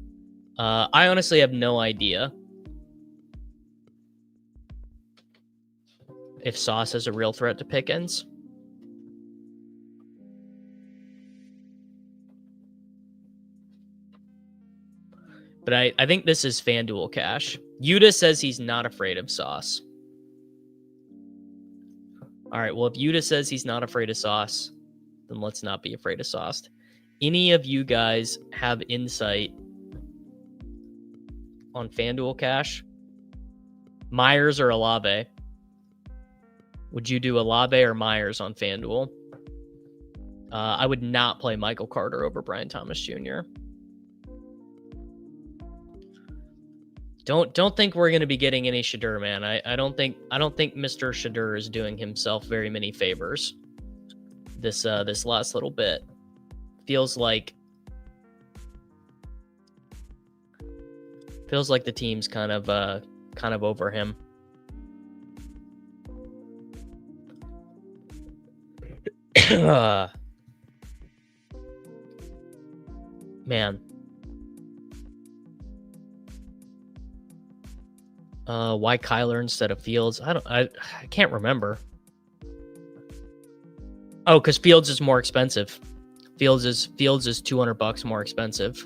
I honestly have no idea if Sauce is a real threat to Pickens. But I think this is FanDuel cash. Yuta says he's not afraid of Sauce. All right, well, if Yuta says he's not afraid of Sauce, then let's not be afraid of Sauce. Any of you guys have insight on FanDuel cash? Myers or Olave? Would you do Olave or Myers on FanDuel? I would not play Michael Carter over Brian Thomas Jr. Don't think we're going to be getting any Shadur, man. I don't think Mr. Shadur is doing himself very many favors this last little bit. Feels like the team's kind of over him. Man. Why Kyler instead of Fields? I can't remember. Oh, because Fields is more expensive. Fields is $200 more expensive.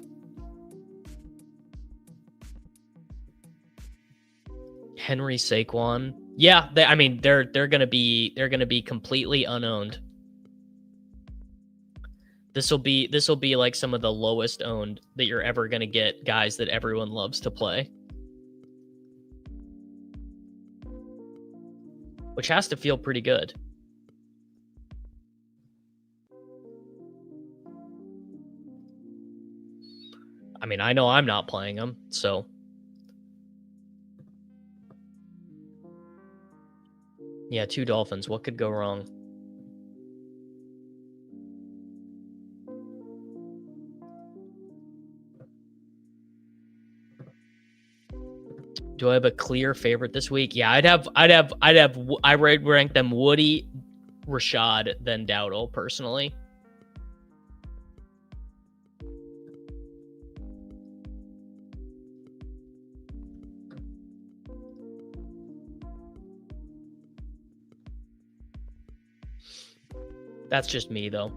Henry, Saquon. Yeah, they're gonna be completely unowned. This will be like some of the lowest owned that you're ever gonna get guys that everyone loves to play. Which has to feel pretty good. I mean, I know I'm not playing them, so. Yeah, 2 Dolphins. What could go wrong? Do I have a clear favorite this week? Yeah, I would rank them Woody, Rashad, then Dowdle personally. That's just me though.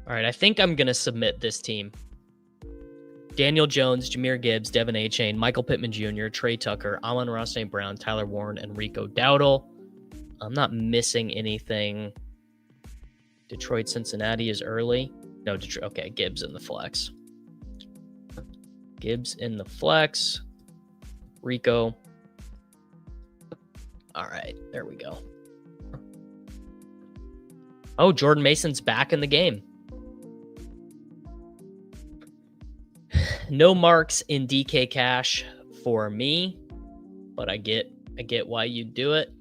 All right, I think I'm going to submit this team. Daniel Jones, Jahmyr Gibbs, Devin Achane, Michael Pittman Jr., Trey Tucker, Amon-Ra St. Brown, Tyler Warren, and Rico Dowdle. I'm not missing anything. Detroit, Cincinnati is early. No, Detroit. Okay, Gibbs in the flex. Gibbs in the flex. Rico. All right, there we go. Oh, Jordan Mason's back in the game. No marks in DK Cash for me, but I get why you do it.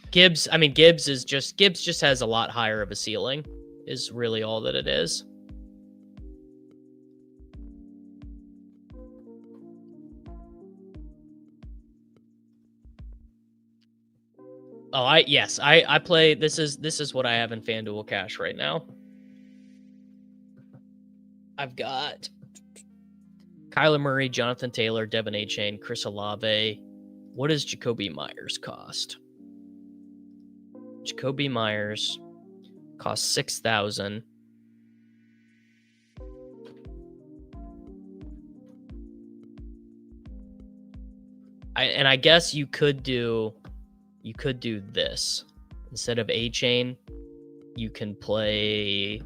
Gibbs just has a lot higher of a ceiling, is really all that it is. Oh, I play. This is what I have in FanDuel Cash right now. I've got Kyler Murray, Jonathan Taylor, Devin Achane, Chris Olave. What does Jacoby Myers cost? Jacoby Myers costs $6,000. I guess you could do this. Instead of Achane, you can play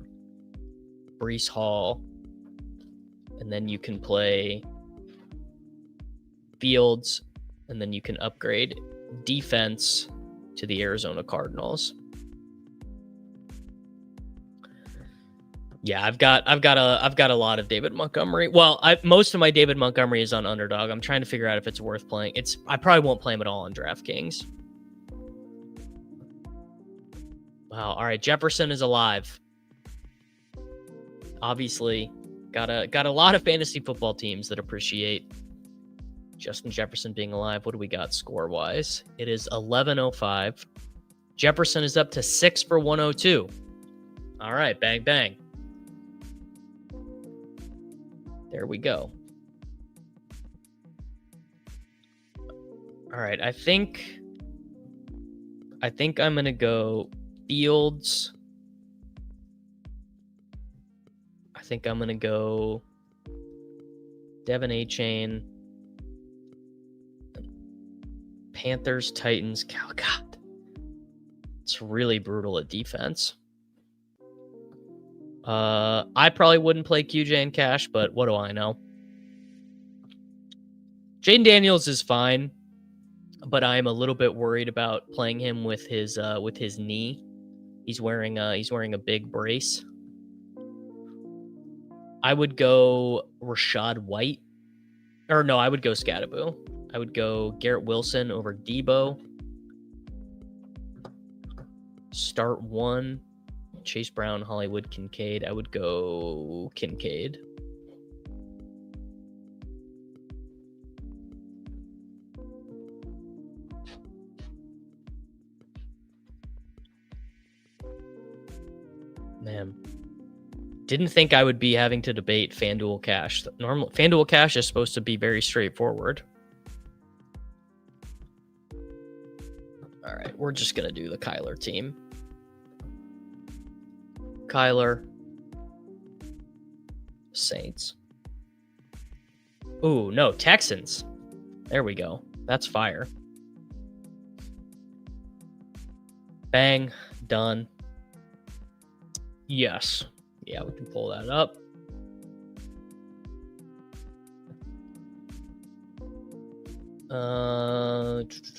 Breece Hall, and then you can play Fields, and then you can upgrade defense to the Arizona Cardinals. Yeah, I've got a lot of David Montgomery. Well, most of my David Montgomery is on Underdog. I'm trying to figure out if it's worth playing. I probably won't play him at all on DraftKings. Wow. All right, Jefferson is alive. Obviously, Got a lot of fantasy football teams that appreciate Justin Jefferson being alive. What do we got score-wise? It is 11:05. Jefferson is up to 6 for 102. All right, bang, bang. There we go. All right, I think I'm going to go Fields. I think I'm going to go Devin A-Chain. Panthers, Titans. Oh, God. It's really brutal at defense. I probably wouldn't play QJ in cash, but what do I know? Jaden Daniels is fine, but I'm a little bit worried about playing him with his knee. He's wearing a big brace. I would go Rashad White. Or no, I would go Scattaboo. I would go Garrett Wilson over Debo. Start one. Chase Brown, Hollywood, Kincaid. I would go Kincaid. Man. Didn't think I would be having to debate FanDuel Cash. Normal FanDuel Cash is supposed to be very straightforward. All right, we're just going to do the Kyler team. Kyler. Saints. Ooh, no, Texans. There we go. That's fire. Bang. Done. Yes. Yeah, we can pull that up.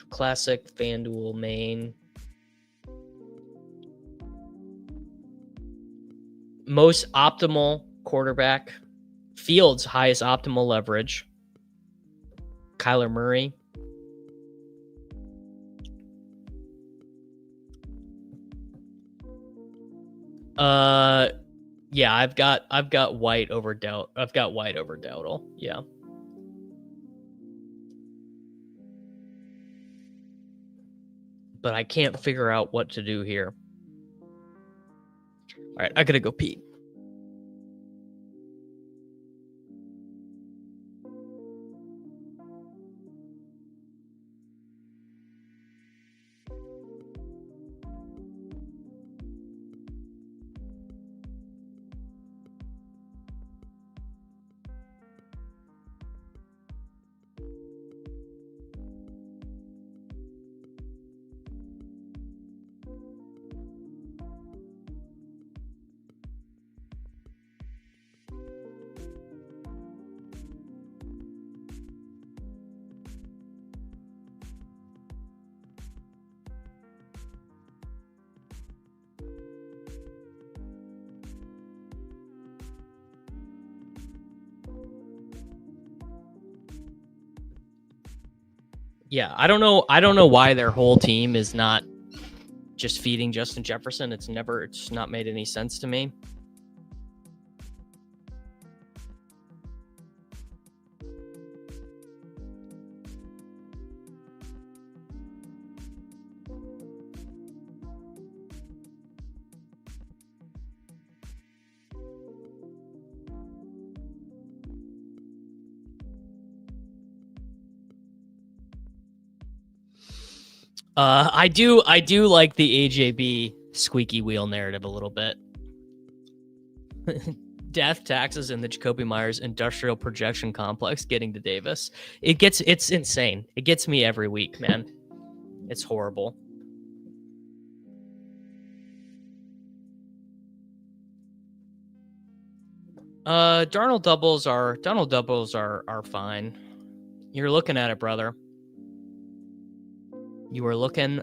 Classic FanDuel main. Most optimal quarterback. Fields, highest optimal leverage. Kyler Murray. Yeah, I've got White over Doubt. I've got White over Dowdle. Yeah. But I can't figure out what to do here. All right, I gotta go pee. Yeah, I don't know why their whole team is not just feeding Justin Jefferson. It's not made any sense to me. I do like the AJB squeaky wheel narrative a little bit. Death, taxes, and the Jacoby Myers industrial projection complex getting to Davis. It's insane. It gets me every week, man. It's horrible. Darnold doubles are fine. You're looking at it, brother. You were looking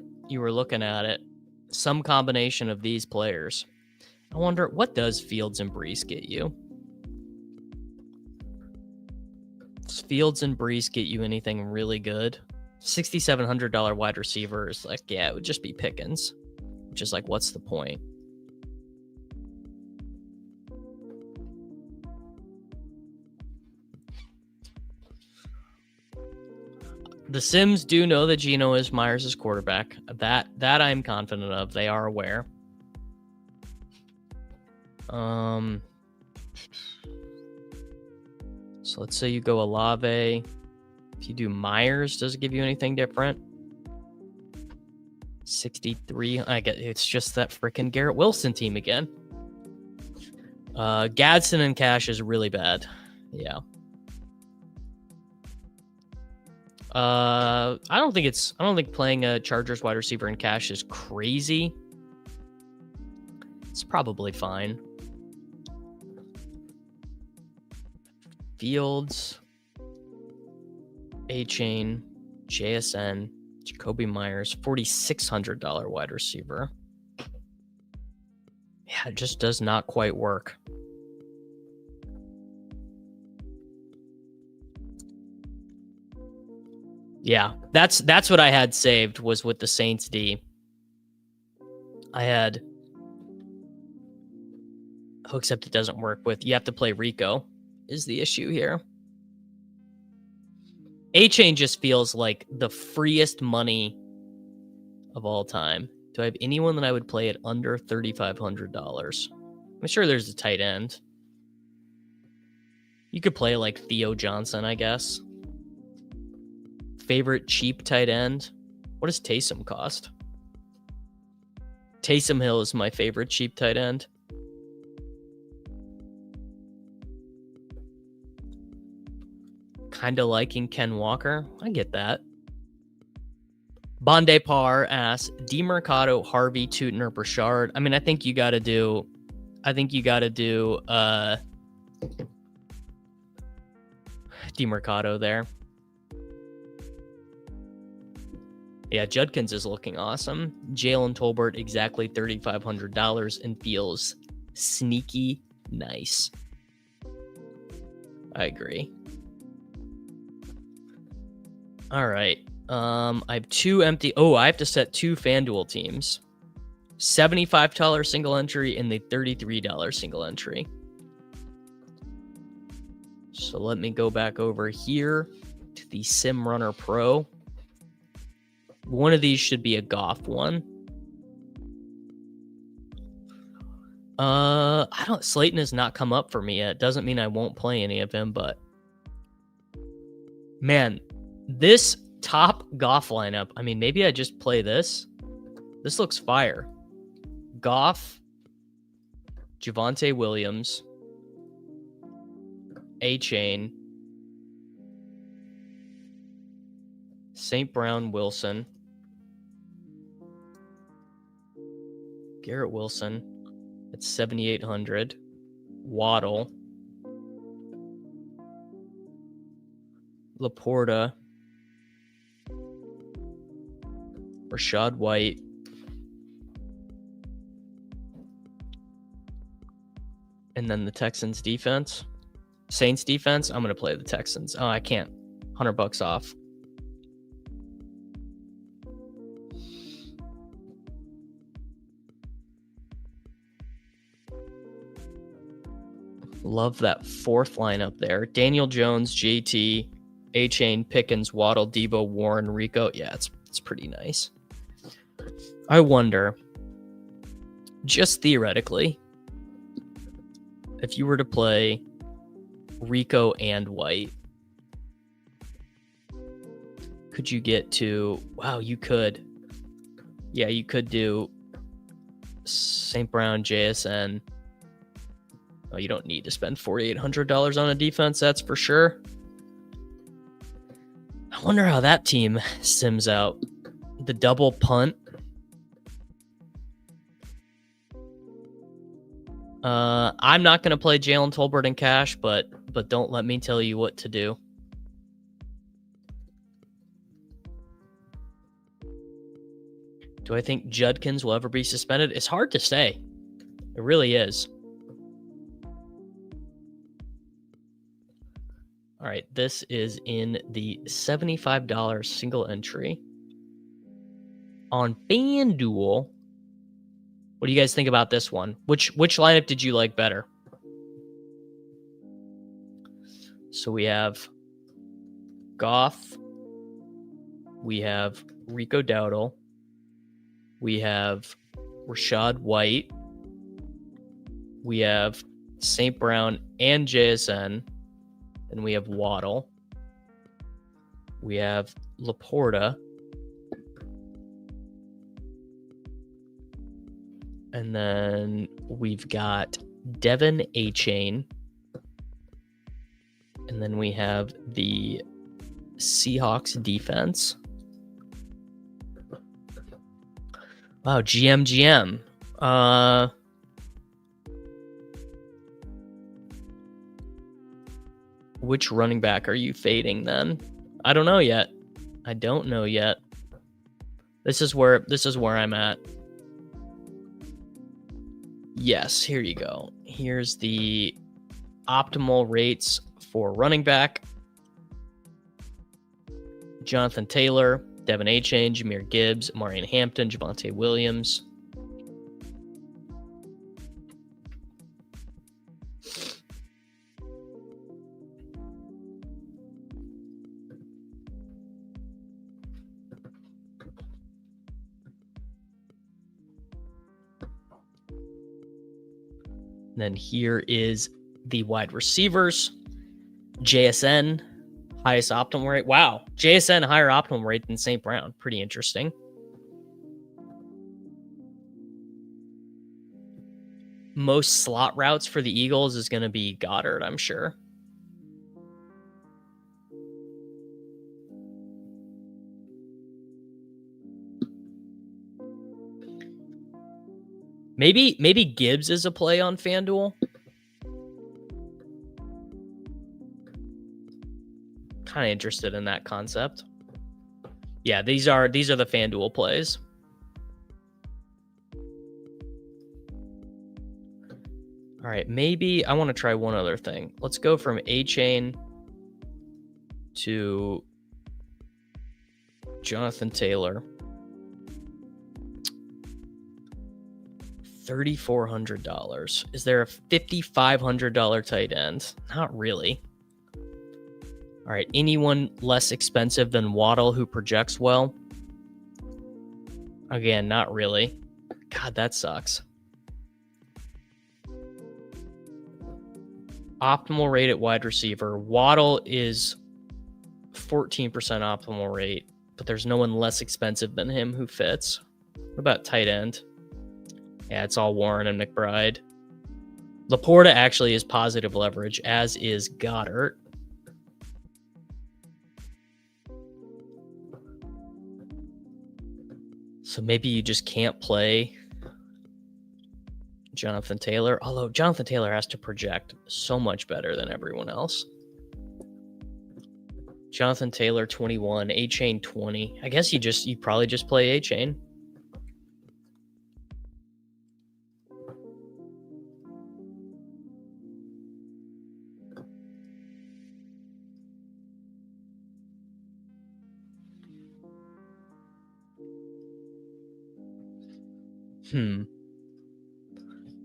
at it. Some combination of these players. I wonder, what does Fields and Brees get you? Does Fields and Brees get you anything really good? $6,700 wide receiver is like, yeah, it would just be Pickens. Which is like, what's the point? The Sims do know that Geno is Myers' quarterback. That I'm confident of. They are aware. So let's say you go Olave. If you do Myers, does it give you anything different? 63. I get it's just that freaking Garrett Wilson team again. Gadsden and Cash is really bad. Yeah. I don't think playing a Chargers wide receiver in Cash is crazy. It's probably fine. Fields, A-Chain, JSN, Jacoby Myers, $4,600 wide receiver. Yeah, it just does not quite work. Yeah, that's what I had saved was with the Saints D. I had, except it doesn't work with, you have to play Rico is the issue here. A-Chain just feels like the freest money of all time. Do I have anyone that I would play at under $3,500? I'm sure there's a tight end. You could play like Theo Johnson, I guess. Favorite cheap tight end? What does Taysom cost? Taysom Hill is my favorite cheap tight end. Kind of liking Ken Walker. I get that. Bonde Par asks, DeMercado, Harvey, Tootin, or Burchard. I mean, I think you got to do DeMercado there. Yeah, Judkins is looking awesome. Jalen Tolbert, exactly $3,500 and feels sneaky nice. I agree. All right. I have two empty. Oh, I have to set two FanDuel teams. $75 single entry and the $33 single entry. So let me go back over here to the Sim Runner Pro. One of these should be a Goff one. Slayton has not come up for me yet. Doesn't mean I won't play any of him, but man, this top Goff lineup, I mean, maybe I just play this. This looks fire. Goff, Javonte Williams, A-Chain, St. Brown, Wilson, Garrett Wilson at 7,800, Waddle, Laporta, Rashad White, and then the Texans defense. Saints defense, I'm going to play the Texans. Oh, I can't. $100 off. Love that fourth lineup there. Daniel Jones, JT, A-Chain, Pickens, Waddle, Debo, Warren, Rico. Yeah, it's pretty nice. I wonder, just theoretically, if you were to play Rico and White, could you get to, wow, you could. Yeah, you could do St. Brown, JSN. Oh, you don't need to spend $4,800 on a defense, that's for sure. I wonder how that team sims out. The double punt. I'm not going to play Jalen Tolbert in cash, but don't let me tell you what to do. Do I think Judkins will ever be suspended? It's hard to say. It really is. All right, this is in the $75 single entry on FanDuel. What do you guys think about this one? Which lineup did you like better? So we have Goff, We have Rico Dowdle. We have Rashad White. We have St. Brown and JSN. And we have Waddle. We have Laporta. And then we've got Devin A-Chain. And then we have the Seahawks defense. Wow, GM. Which running back are you fading then? I don't know yet. This is where I'm at. Yes, here you go. Here's the optimal rates for running back. Jonathan Taylor, Devin A-Chain, Jahmyr Gibbs, Marion Hampton, Javonte Williams. Then here is the wide receivers. JSN, highest optimal rate. Wow. JSN, higher optimal rate than St. Brown. Pretty interesting. Most slot routes for the Eagles is going to be Goddard, I'm sure. Maybe Gibbs is a play on FanDuel. Kind of interested in that concept. Yeah, these are the FanDuel plays. All right, maybe I want to try one other thing. Let's go from A-Chain to Jonathan Taylor. $3,400. Is there a $5,500 tight end? Not really. All right, anyone less expensive than Waddle who projects well? Again, not really. God, that sucks. Optimal rate at wide receiver. Waddle is 14% optimal rate, but there's no one less expensive than him who fits. What about tight end? Yeah, it's all Warren and McBride. Laporta actually is positive leverage, as is Goddard. So maybe you just can't play Jonathan Taylor. Although Jonathan Taylor has to project so much better than everyone else. Jonathan Taylor 21, A-Chain 20. I guess you probably just play A-Chain.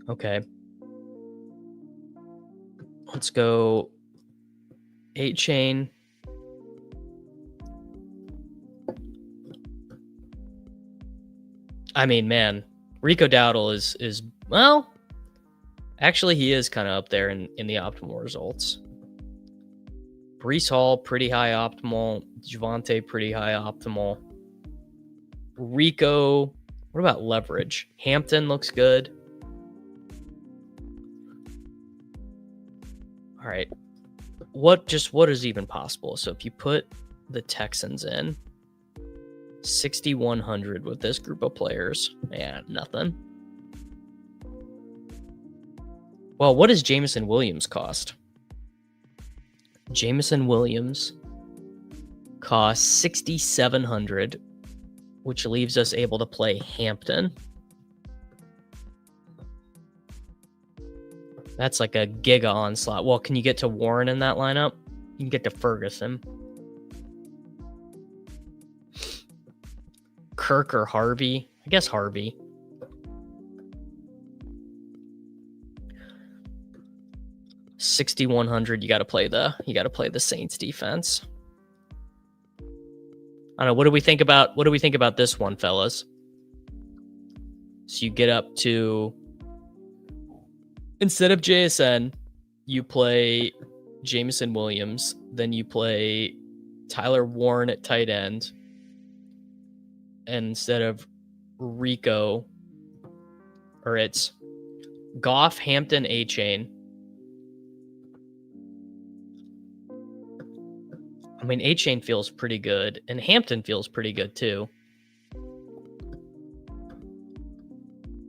Okay. Let's go A-Chain. I mean, man, Rico Dowdle is well, actually he is kind of up there in the optimal results. Breece Hall, pretty high optimal. Javonte, pretty high optimal. Rico, what about leverage? Hampton looks good. All right. What is even possible? So if you put the Texans in, 6,100 with this group of players, yeah, nothing. Well, what does Jameson Williams cost? Jameson Williams costs 6,700, which leaves us able to play Hampton. That's like a giga onslaught. Well, can you get to Warren in that lineup? You can get to Ferguson. Kirk or Harvey? I guess Harvey. $6,100. You got to play the Saints defense. I don't know. What do we think about this one, fellas? So you get up to, instead of JSN, you play Jameson Williams, then you play Tyler Warren at tight end, and instead of Rico, or it's Goff, Hampton, A-Chain. I mean, A-Chain feels pretty good, and Hampton feels pretty good too.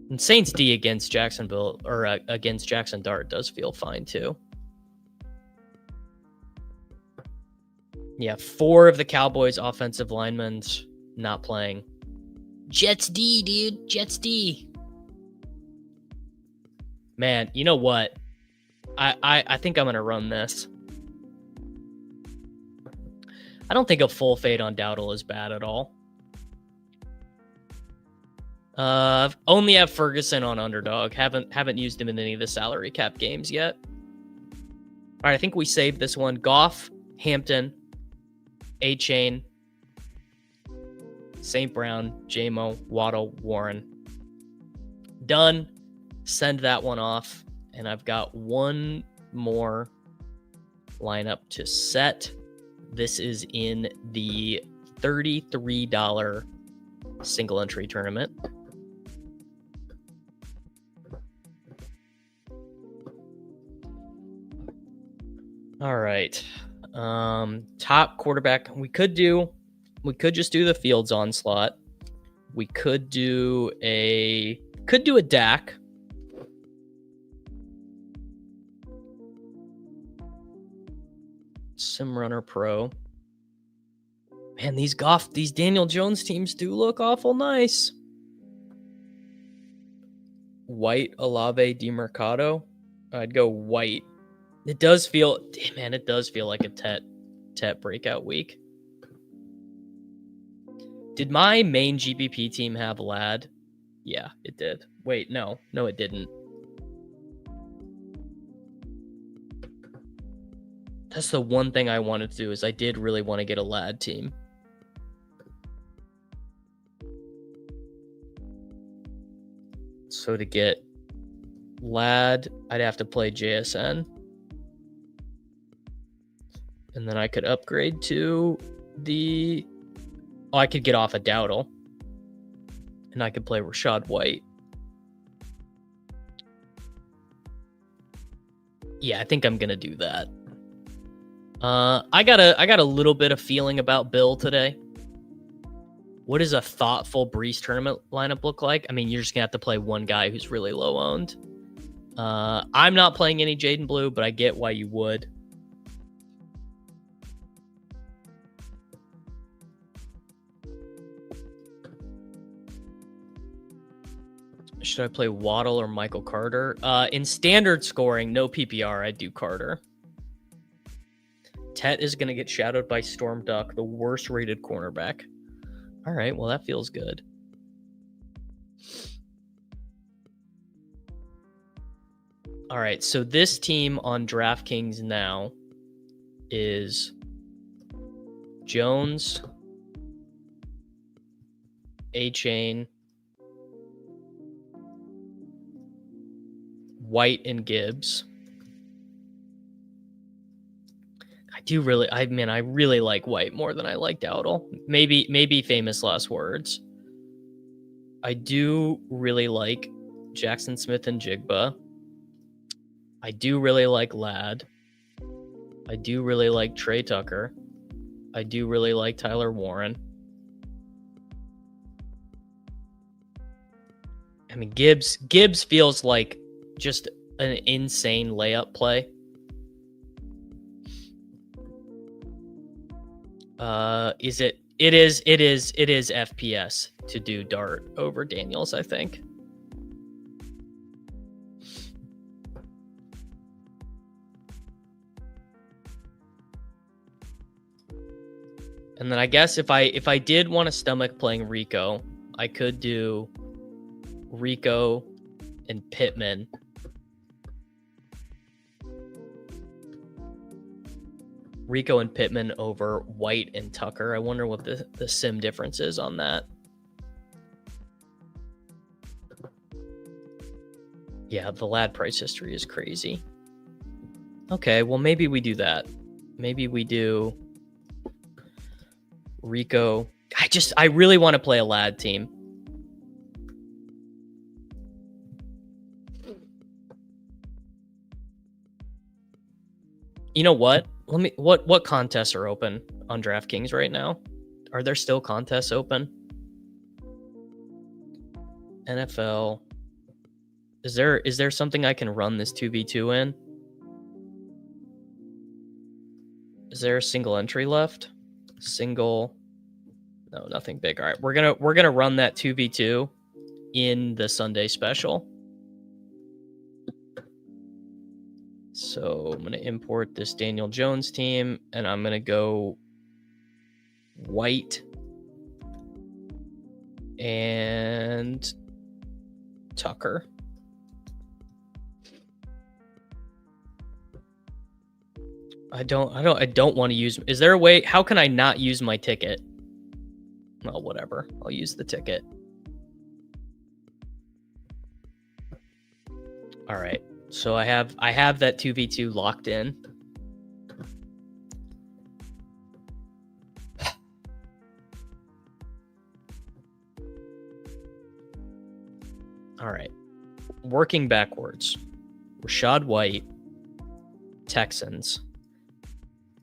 And Saints D against Jacksonville, or against Jackson Dart, does feel fine too. Yeah, 4 of the Cowboys' offensive linemen not playing. Jets D, dude. Jets D. Man, you know what? I think I'm going to run this. I don't think a full fade on Dowdle is bad at all. Only have Ferguson on underdog. Haven't used him in any of the salary cap games yet. All right, I think we saved this one. Goff, Hampton, A-Chain, St. Brown, J-Mo, Waddle, Warren. Done. Send that one off. And I've got one more lineup to set. This is in the $33 single entry tournament. All right. Top quarterback. We could just do the Fields onslaught. We could do a Dak. Simrunner Pro. Man, these Daniel Jones teams do look awful nice. White, Olave, DeMercado. I'd go White. It does feel like a Tet breakout week. Did my main GPP team have Lad? Yeah, it did. Wait, no, it didn't. That's the one thing I wanted to do, is I did really want to get a Lad team. So to get Lad, I'd have to play JSN. And then I could upgrade to I could get off a Dowdle. And I could play Rashad White. Yeah, I think I'm going to do that. I got a little bit of feeling about Bill today. What does a thoughtful Breeze tournament lineup look like? I mean, you're just gonna have to play one guy who's really low owned. I'm not playing any Jaden Blue, but I get why you would. Should I play Waddle or Michael Carter? In standard scoring, no PPR, I'd do Carter. Tet is going to get shadowed by Storm Duck, the worst rated cornerback. All right, well, that feels good. All right, so this team on DraftKings now is Jones, A-Chain, White, and Gibbs. I really like White more than I like Dowdle. Maybe famous last words. I do really like Jackson Smith and Jigba. I do really like Ladd. I do really like Trey Tucker. I do really like Tyler Warren. I mean, Gibbs feels like just an insane layup play. It is FPS to do Dart over Daniels, I think. And then I guess if I did want to stomach playing Rico, I could do Rico and Pittman. Rico and Pittman over White and Tucker. I wonder what the sim difference is on that. Yeah, the lad price history is crazy. Okay, well, maybe we do that. Maybe we do Rico. I really want to play a lad team. You know what? What contests are open on DraftKings right now? Are there still contests open? NFL. Is there something I can run this 2v2 in? Is there a single entry left? Single. No, nothing big. All right, we're gonna run that 2v2 in the Sunday special. So I'm gonna import this Daniel Jones team, and I'm gonna go White and Tucker. I don't want to use. Is there a way? How can I not use my ticket? Well, whatever. I'll use the ticket. All right. So I have that 2v2 locked in. All right. Working backwards. Rashad White, Texans.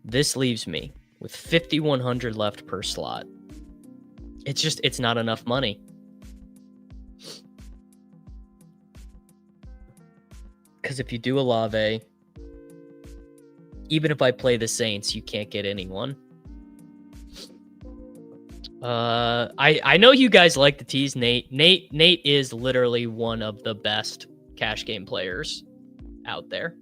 This leaves me with 5,100 left per slot. It's not enough money. Because if you do Olave, even if I play the Saints, you can't get anyone. I know you guys like to tease Nate. Nate is literally one of the best cash game players out there.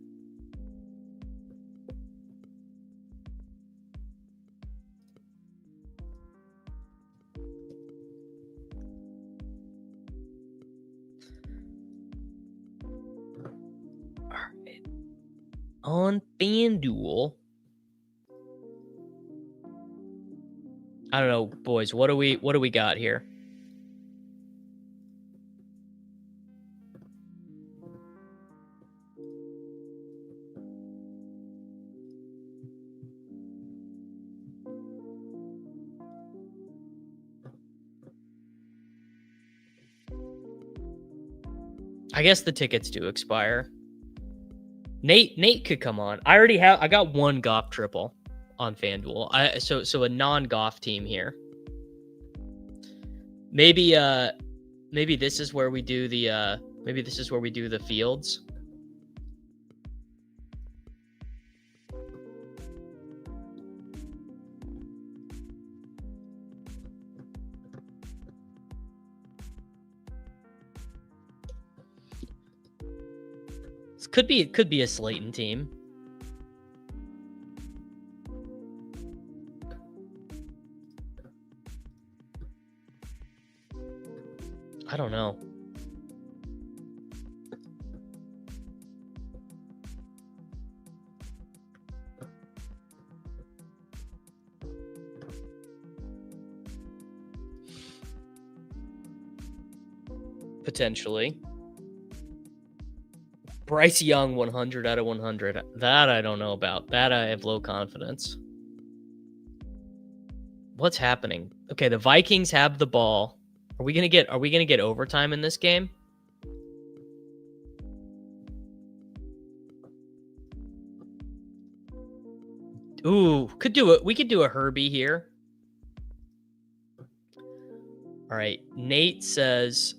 On FanDuel, I don't know, boys. What do we got here? I guess the tickets do expire. Nate could come on. I got one Goff triple on FanDuel. So a non-Goff team here. Maybe this is where we do the Fields. It could be a Slayton team. I don't know. Potentially. Bryce Young, 100 out of 100. That I don't know about. That I have low confidence. What's happening? Okay, the Vikings have the ball. Are we gonna get overtime in this game? Ooh, could do it. We could do a Herbie here. All right. Nate says,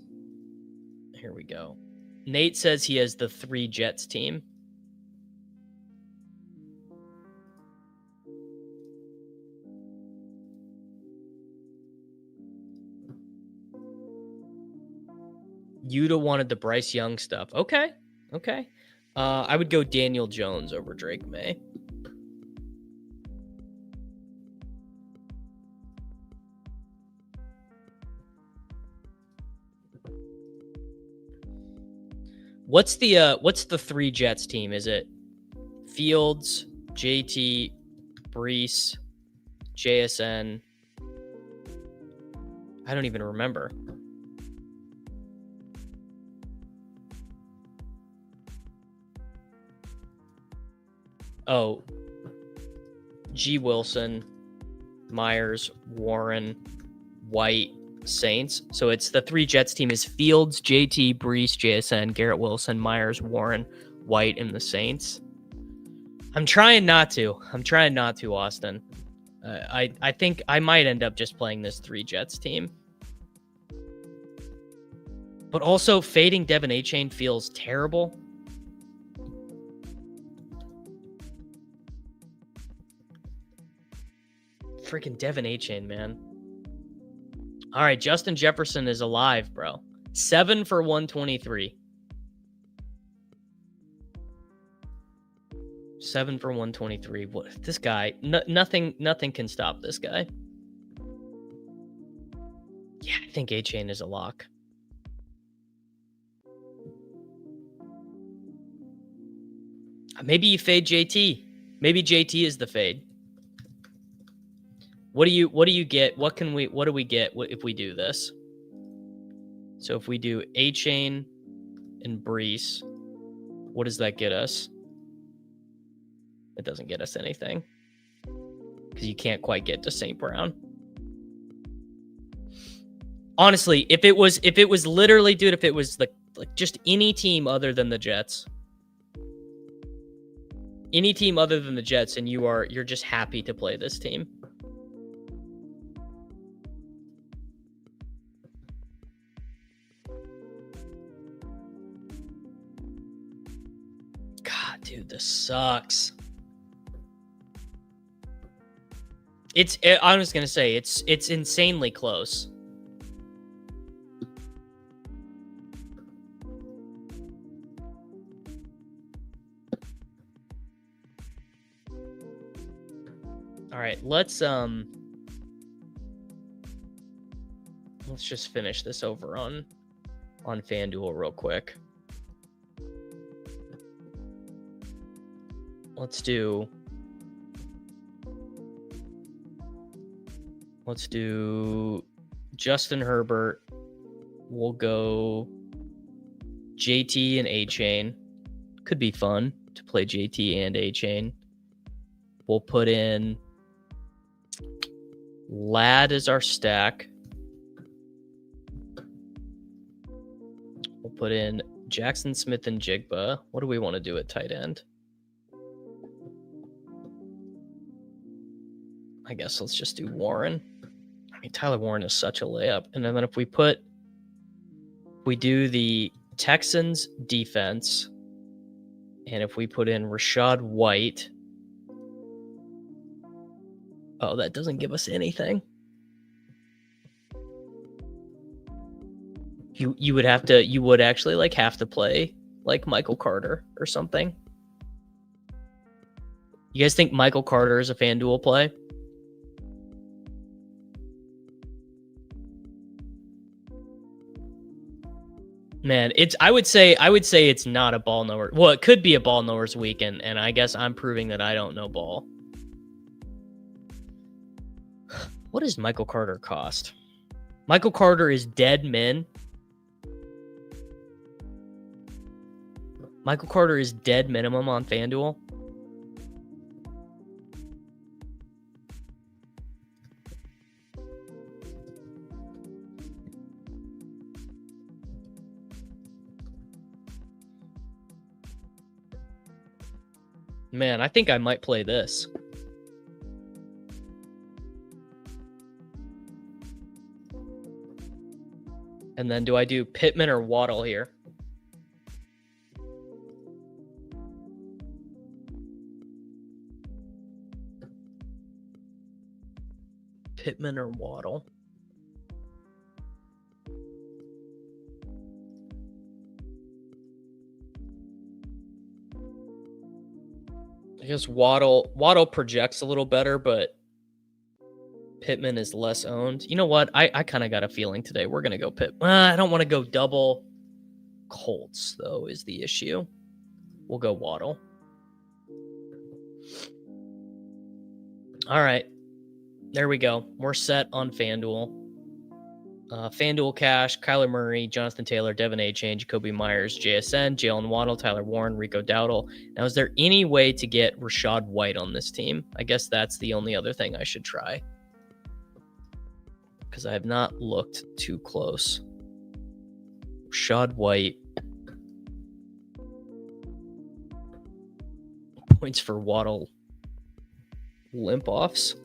here we go. Nate says he has the 3 Jets team. Yuta wanted the Bryce Young stuff. Okay. I would go Daniel Jones over Drake May. What's the 3 Jets team? Is it Fields, JT, Brees, JSN. I don't even remember. Oh, G. Wilson, Myers, Warren, White, Saints. So it's the 3 Jets team is Fields, JT, Brees, JSN, Garrett Wilson, Myers, Warren, White, and the Saints. I'm trying not to, Austin. I think I might end up just playing this 3 Jets team. But also, fading Devin Achane feels terrible. Freaking Devin Achane, man. All right, Justin Jefferson is alive, bro. 7 for 123. 7 for 123. What this guy? Nothing can stop this guy. Yeah, I think Achane is a lock. Maybe you fade JT. Maybe JT is the fade. What do you get? What do we get if we do this? So if we do Achane and Brees, what does that get us? It doesn't get us anything because you can't quite get to St. Brown. Honestly, if it was literally, dude, if it was like just any team other than the Jets, and you're just happy to play this team. God, dude, this sucks. I'm just gonna say it's insanely close. All right, let's just finish this over on FanDuel real quick. Let's do Justin Herbert. We'll go JT and Achane. Could be fun to play JT and Achane. We'll put in Ladd as our stack. We'll put in Jackson Smith and Jigba. What do we want to do at tight end? I guess let's just do Warren. I mean, Tyler Warren is such a layup. And then if we do the Texans defense, and if we put in Rashad White, oh, that doesn't give us anything. You would actually have to play like Michael Carter or something. You guys think Michael Carter is a FanDuel play? Man, I would say it's not a ball knower. Well, it could be a ball knowers weekend, and I guess I'm proving that I don't know ball. What does Michael Carter cost? Michael Carter is dead min. Michael Carter is dead minimum on FanDuel. Man, I think I might play this. And then do I do Pittman or Waddle here? Pittman or Waddle? I guess Waddle projects a little better, but Pittman is less owned. You know what? I kind of got a feeling today we're going to go Pittman. I don't want to go double Colts, though, is the issue. We'll go Waddle. All right. There we go. We're set on FanDuel. FanDuel Cash, Kyler Murray, Jonathan Taylor, Devin Achane, Jacoby Myers, JSN, Jalen Waddle, Tyler Warren, Rico Dowdle. Now, is there any way to get Rashad White on this team? I guess that's the only other thing I should try, because I have not looked too close. Rashad White. Points for Waddle. Limp offs.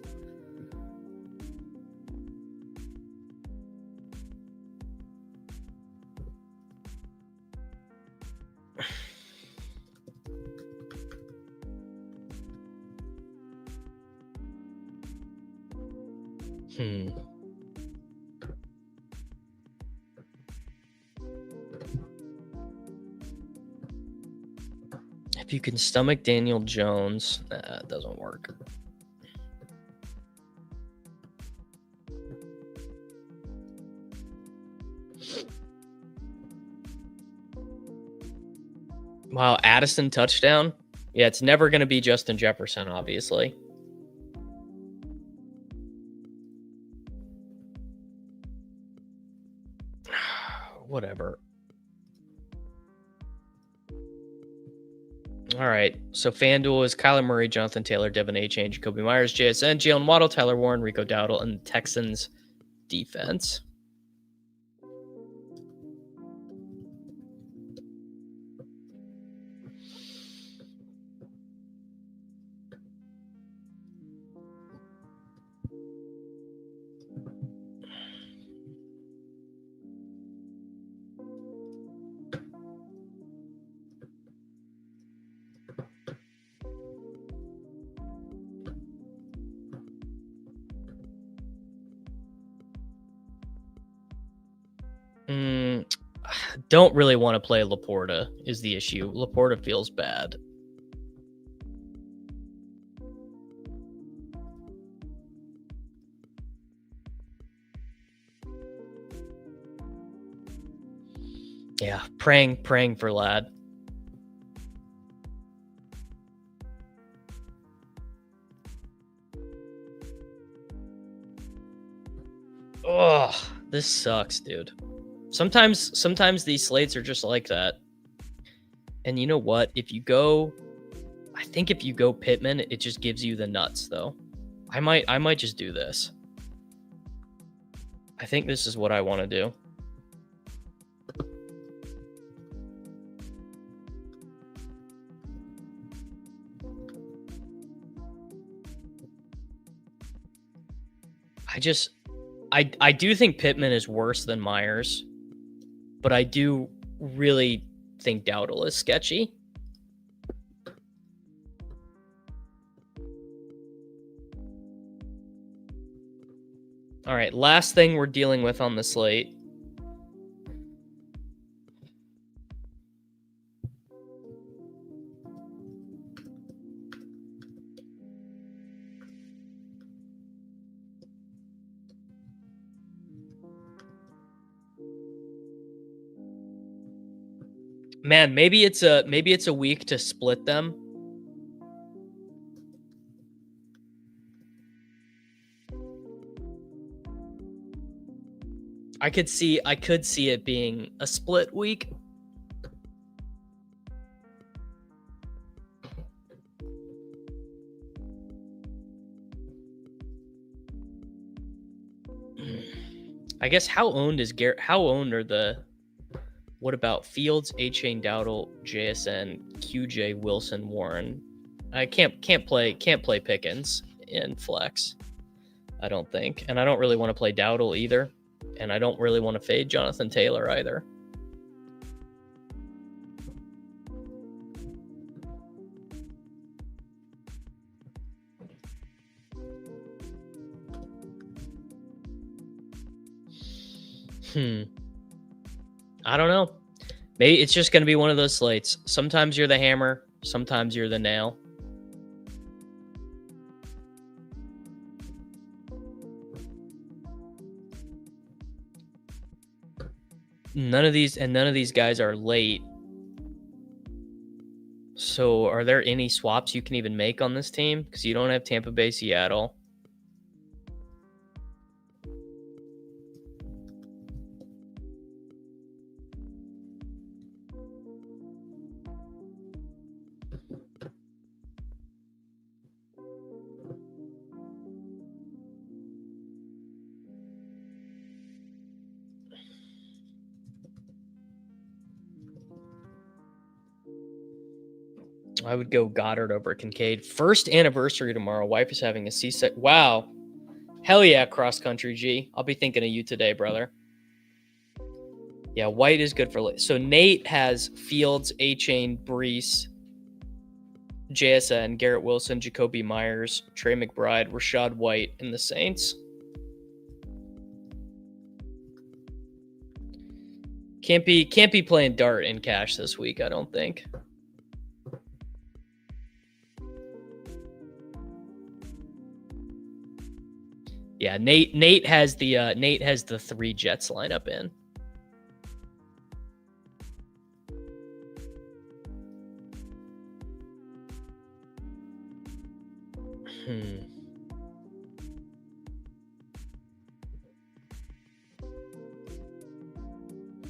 If you can stomach Daniel Jones, it doesn't work. Wow, Addison touchdown? Yeah, it's never going to be Justin Jefferson, obviously. Whatever. All right, so FanDuel is Kyler Murray, Jonathan Taylor, Devin Achane, Jacoby Myers, JSN, Jalen Waddle, Tyler Warren, Rico Dowdle, and the Texans defense. Don't really want to play Laporta is the issue. Laporta feels bad. Yeah, praying for Lad. Oh, this sucks, dude. Sometimes these slates are just like that. And you know what? I think if you go Pittman, it just gives you the nuts, though. I might just do this. I think this is what I want to do. I do think Pittman is worse than Myers, but I do really think Dowdle is sketchy. All right, last thing we're dealing with on the slate. Man, maybe it's a week to split them. I could see it being a split week. I guess how owned are the what about Fields, Achane, Dowdle, JSN, QJ, Wilson, Warren? I can't play Pickens in flex, I don't think. And I don't really want to play Dowdle either. And I don't really want to fade Jonathan Taylor either. I don't know. Maybe it's just going to be one of those slates. Sometimes you're the hammer, sometimes you're the nail. None of these guys are late. So are there any swaps you can even make on this team? Because you don't have Tampa Bay, Seattle. I would go Goddard over Kincaid. First anniversary tomorrow. Wife is having a C-section. Wow. Hell yeah, cross country G. I'll be thinking of you today, brother. Yeah, White is good for... So Nate has Fields, A-Chain, Brees, JSN, Garrett Wilson, Jacoby Myers, Trey McBride, Rashad White, and the Saints. Can't be playing dart in cash this week, I don't think. Yeah, Nate has the 3 Jets lineup in.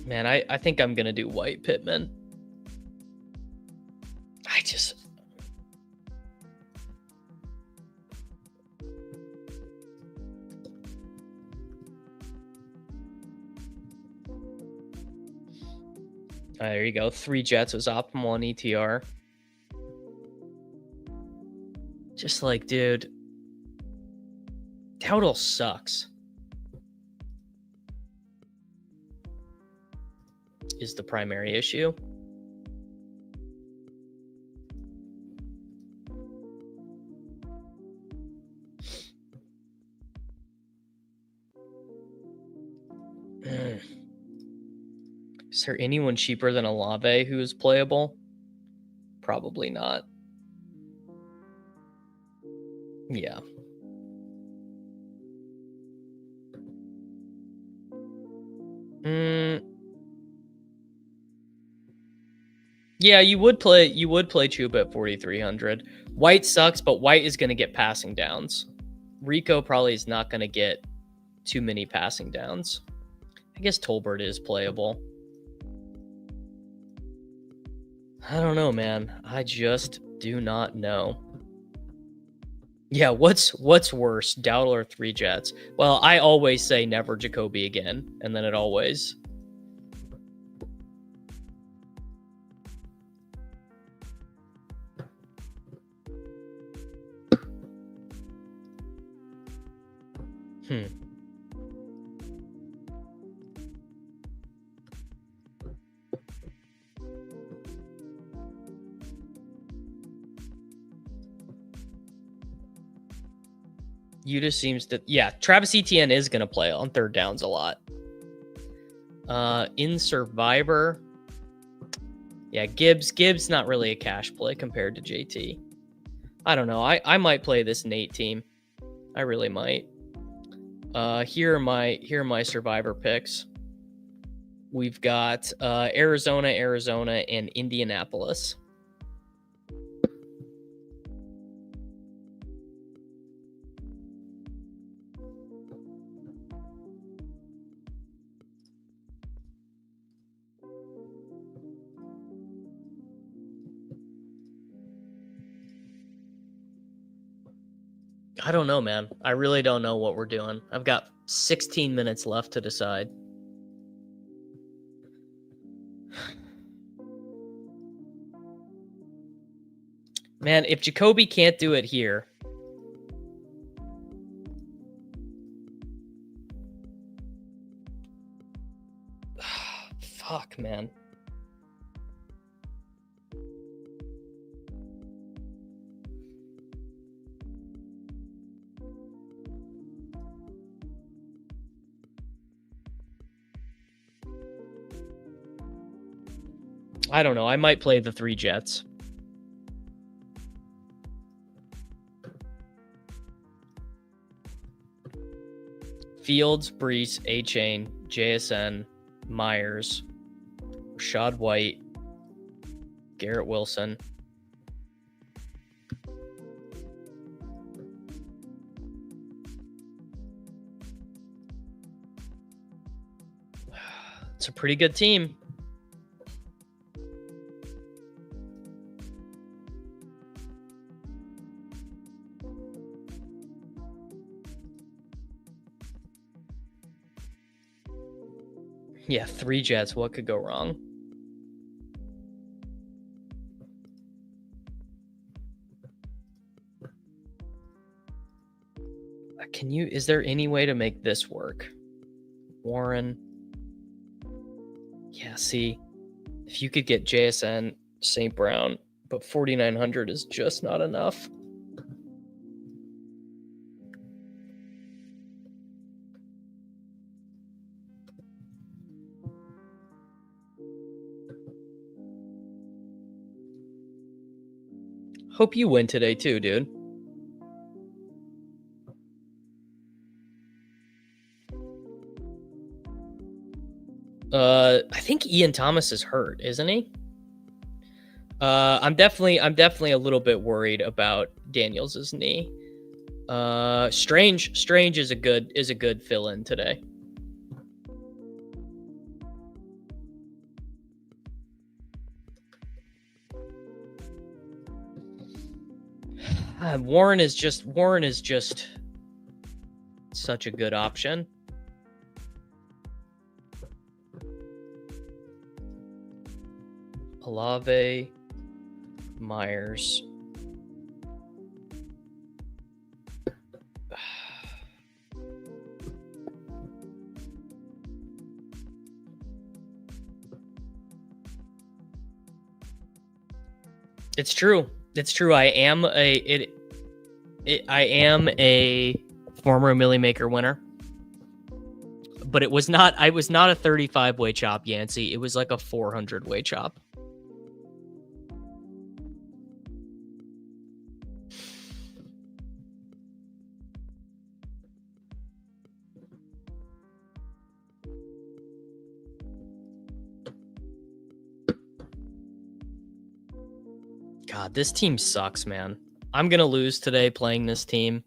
Man, I think I'm gonna do White Pittman. There you go. 3 Jets was optimal on ETR. Just like, dude, total sucks. Is the primary issue. Is there anyone cheaper than Olave who is playable? Probably not. Yeah. Yeah, you would play Chuba at 4,300. White sucks, but White is going to get passing downs. Rico probably is not going to get too many passing downs. I guess Tolbert is playable. I don't know, man. I just do not know. Yeah, what's worse, Dowdle or 3 Jets? Well, I always say never Jacoby again, and then it always... Udis seems to... Yeah, Travis Etienne is going to play on 3rd downs a lot. In Survivor... Yeah, Gibbs not really a cash play compared to JT. I don't know. I might play this Nate team. I really might. Here are my Survivor picks. We've got Arizona, and Indianapolis. I don't know, man. I really don't know what we're doing. I've got 16 minutes left to decide. Man, if Jacoby can't do it here... Fuck, man. I don't know. I might play the 3 Jets. Fields, Brees, A-Chain, JSN, Myers, Rashad White, Garrett Wilson, It's a pretty good team. Yeah, 3 Jets. What could go wrong? Is there any way to make this work? Warren. Yeah, see, if you could get JSN, St. Brown, but 4,900 is just not enough. Hope you win today too, dude. I think Ian Thomas is hurt, isn't he? I'm definitely a little bit worried about Daniels' knee. Strange is a good fill-in today. Warren is just such a good option. Olave, Myers. It's true. I am a former Millie Maker winner, but I was not a 35-way chop, Yancey. It was like a 400-way chop. God, this team sucks, man. I'm going to lose today playing this team.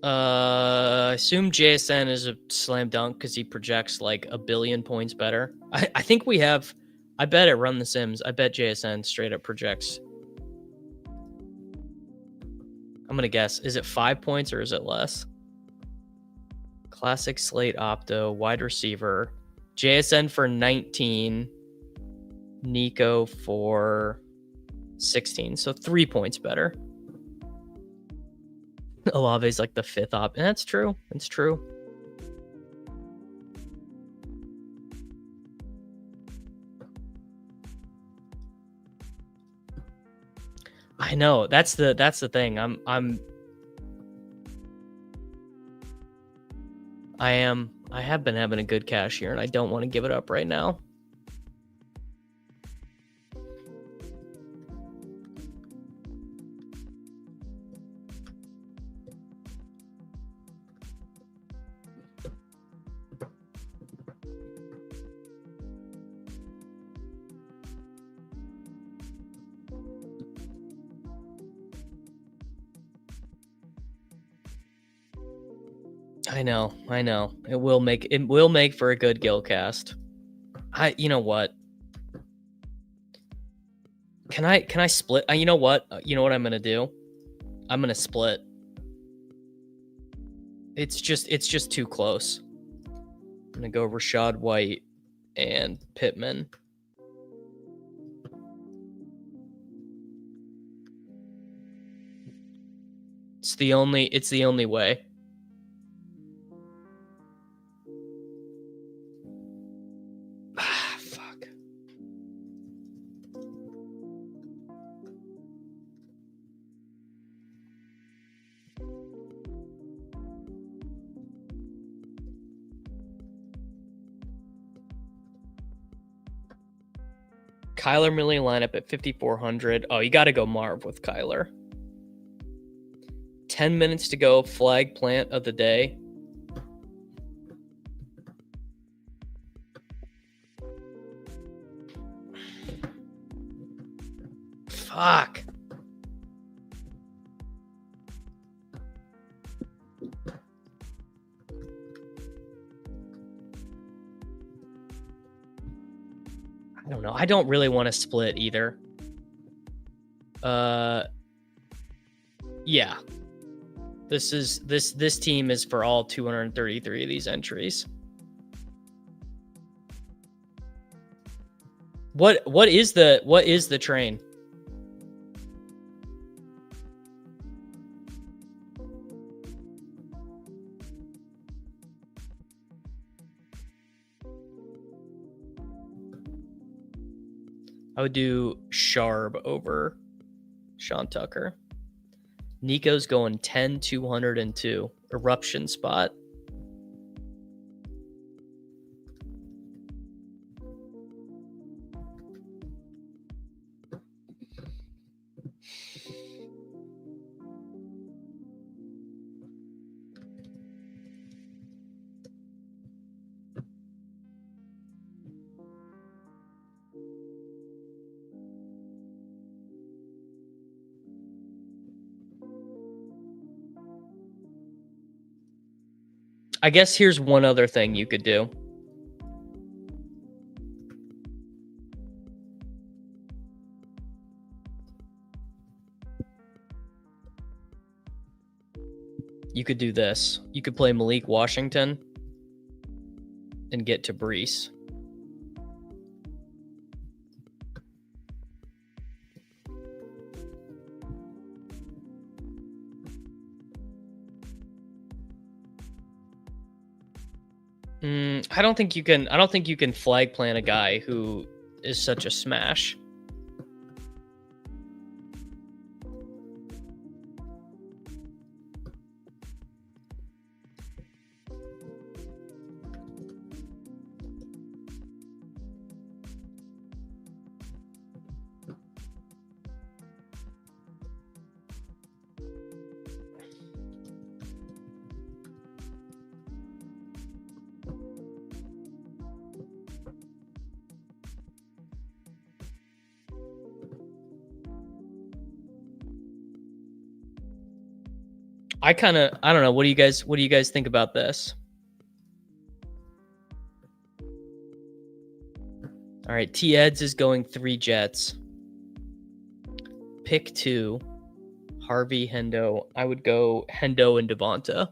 I assume JSN is a slam dunk because he projects like 1 billion points better. I think we have... I bet at Run the Sims, I bet JSN straight up projects... I'm going to guess. Is it 5 points or is it less? Classic Slate Opto, wide receiver. JSN for 19. Nico for 16. So 3 points better. Olave's like the 5th op. And that's true. It's true. I know. That's the thing. I have been having a good cash year and I don't want to give it up right now. I know. It will make for a good Gil cast. You know what? Can I split? You know what? You know what I'm gonna do? I'm gonna split. It's just too close. I'm gonna go Rashad White and Pittman. It's the only way. Fuck. Kyler Millie lineup at 5,400. Oh, you got to go Marv with Kyler. 10 minutes to go. Flag plant of the day. Fuck. I don't know. I don't really want to split either. Yeah. This team is for all 233 of these entries. What is the train? I would do Sharb over Sean Tucker. Nico's going 10, 202. Eruption spot. I guess here's one other thing you could do. You could do this. You could play Malik Washington and get to Brees. I don't think you can flag plan a guy who is such a smash. I don't know. What do you guys think about this? All right, T Eds is going 3 Jets. Pick 2. Harvey, Hendo. I would go Hendo and Devonta.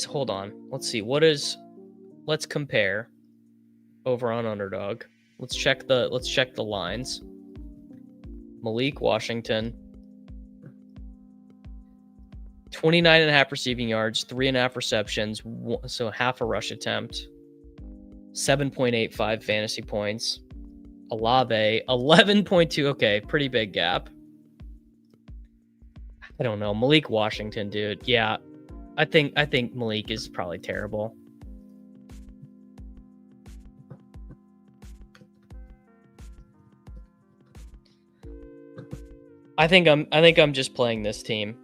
Hold on. Let's see. Let's compare over on Underdog. Let's check the lines. Malik Washington, 29.5 receiving yards, 3.5 receptions, so half a rush attempt, 7.85 fantasy points. Olave, 11.2. Okay, pretty big gap. I don't know. Malik Washington, dude. Yeah. I think Malik is probably terrible. I think I'm just playing this team.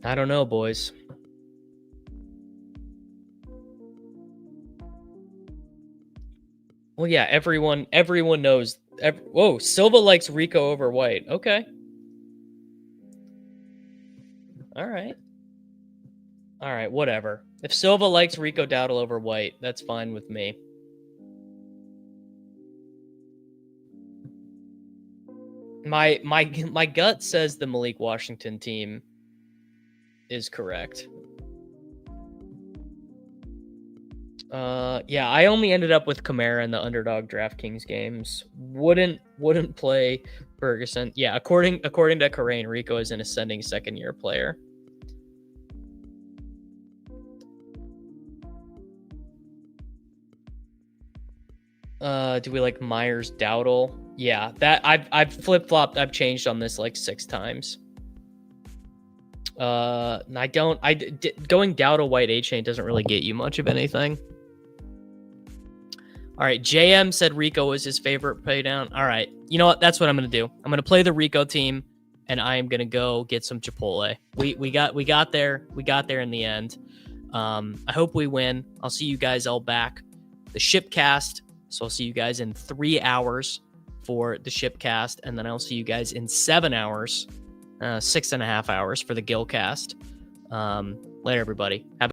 I don't know, boys. Well, yeah, everyone knows. Whoa, Silva likes Rico over White. Okay. All right, whatever. If Silva likes Rico Dowdle over White, that's fine with me. My gut says the Malik Washington team is correct. Yeah, I only ended up with Kamara in the underdog DraftKings games. Wouldn't play Ferguson. Yeah, according to Karain, Rico is an ascending second-year player. Do we like Myers Dowdle? Yeah, that I've flip-flopped. I've changed on this like 6 times. Going Dowdle White A-Chain doesn't really get you much of anything. All right, JM said Rico was his favorite playdown. All right, you know what? That's what I'm gonna do. I'm gonna play the Rico team, and I am gonna go get some Chipotle. We got there. We got there in the end. I hope we win. I'll see you guys all back. The Shipcast. So I'll see you guys in 3 hours for the Shipcast, and then I'll see you guys in 7 hours, 6.5 hours for the Gilcast. Later, everybody. Have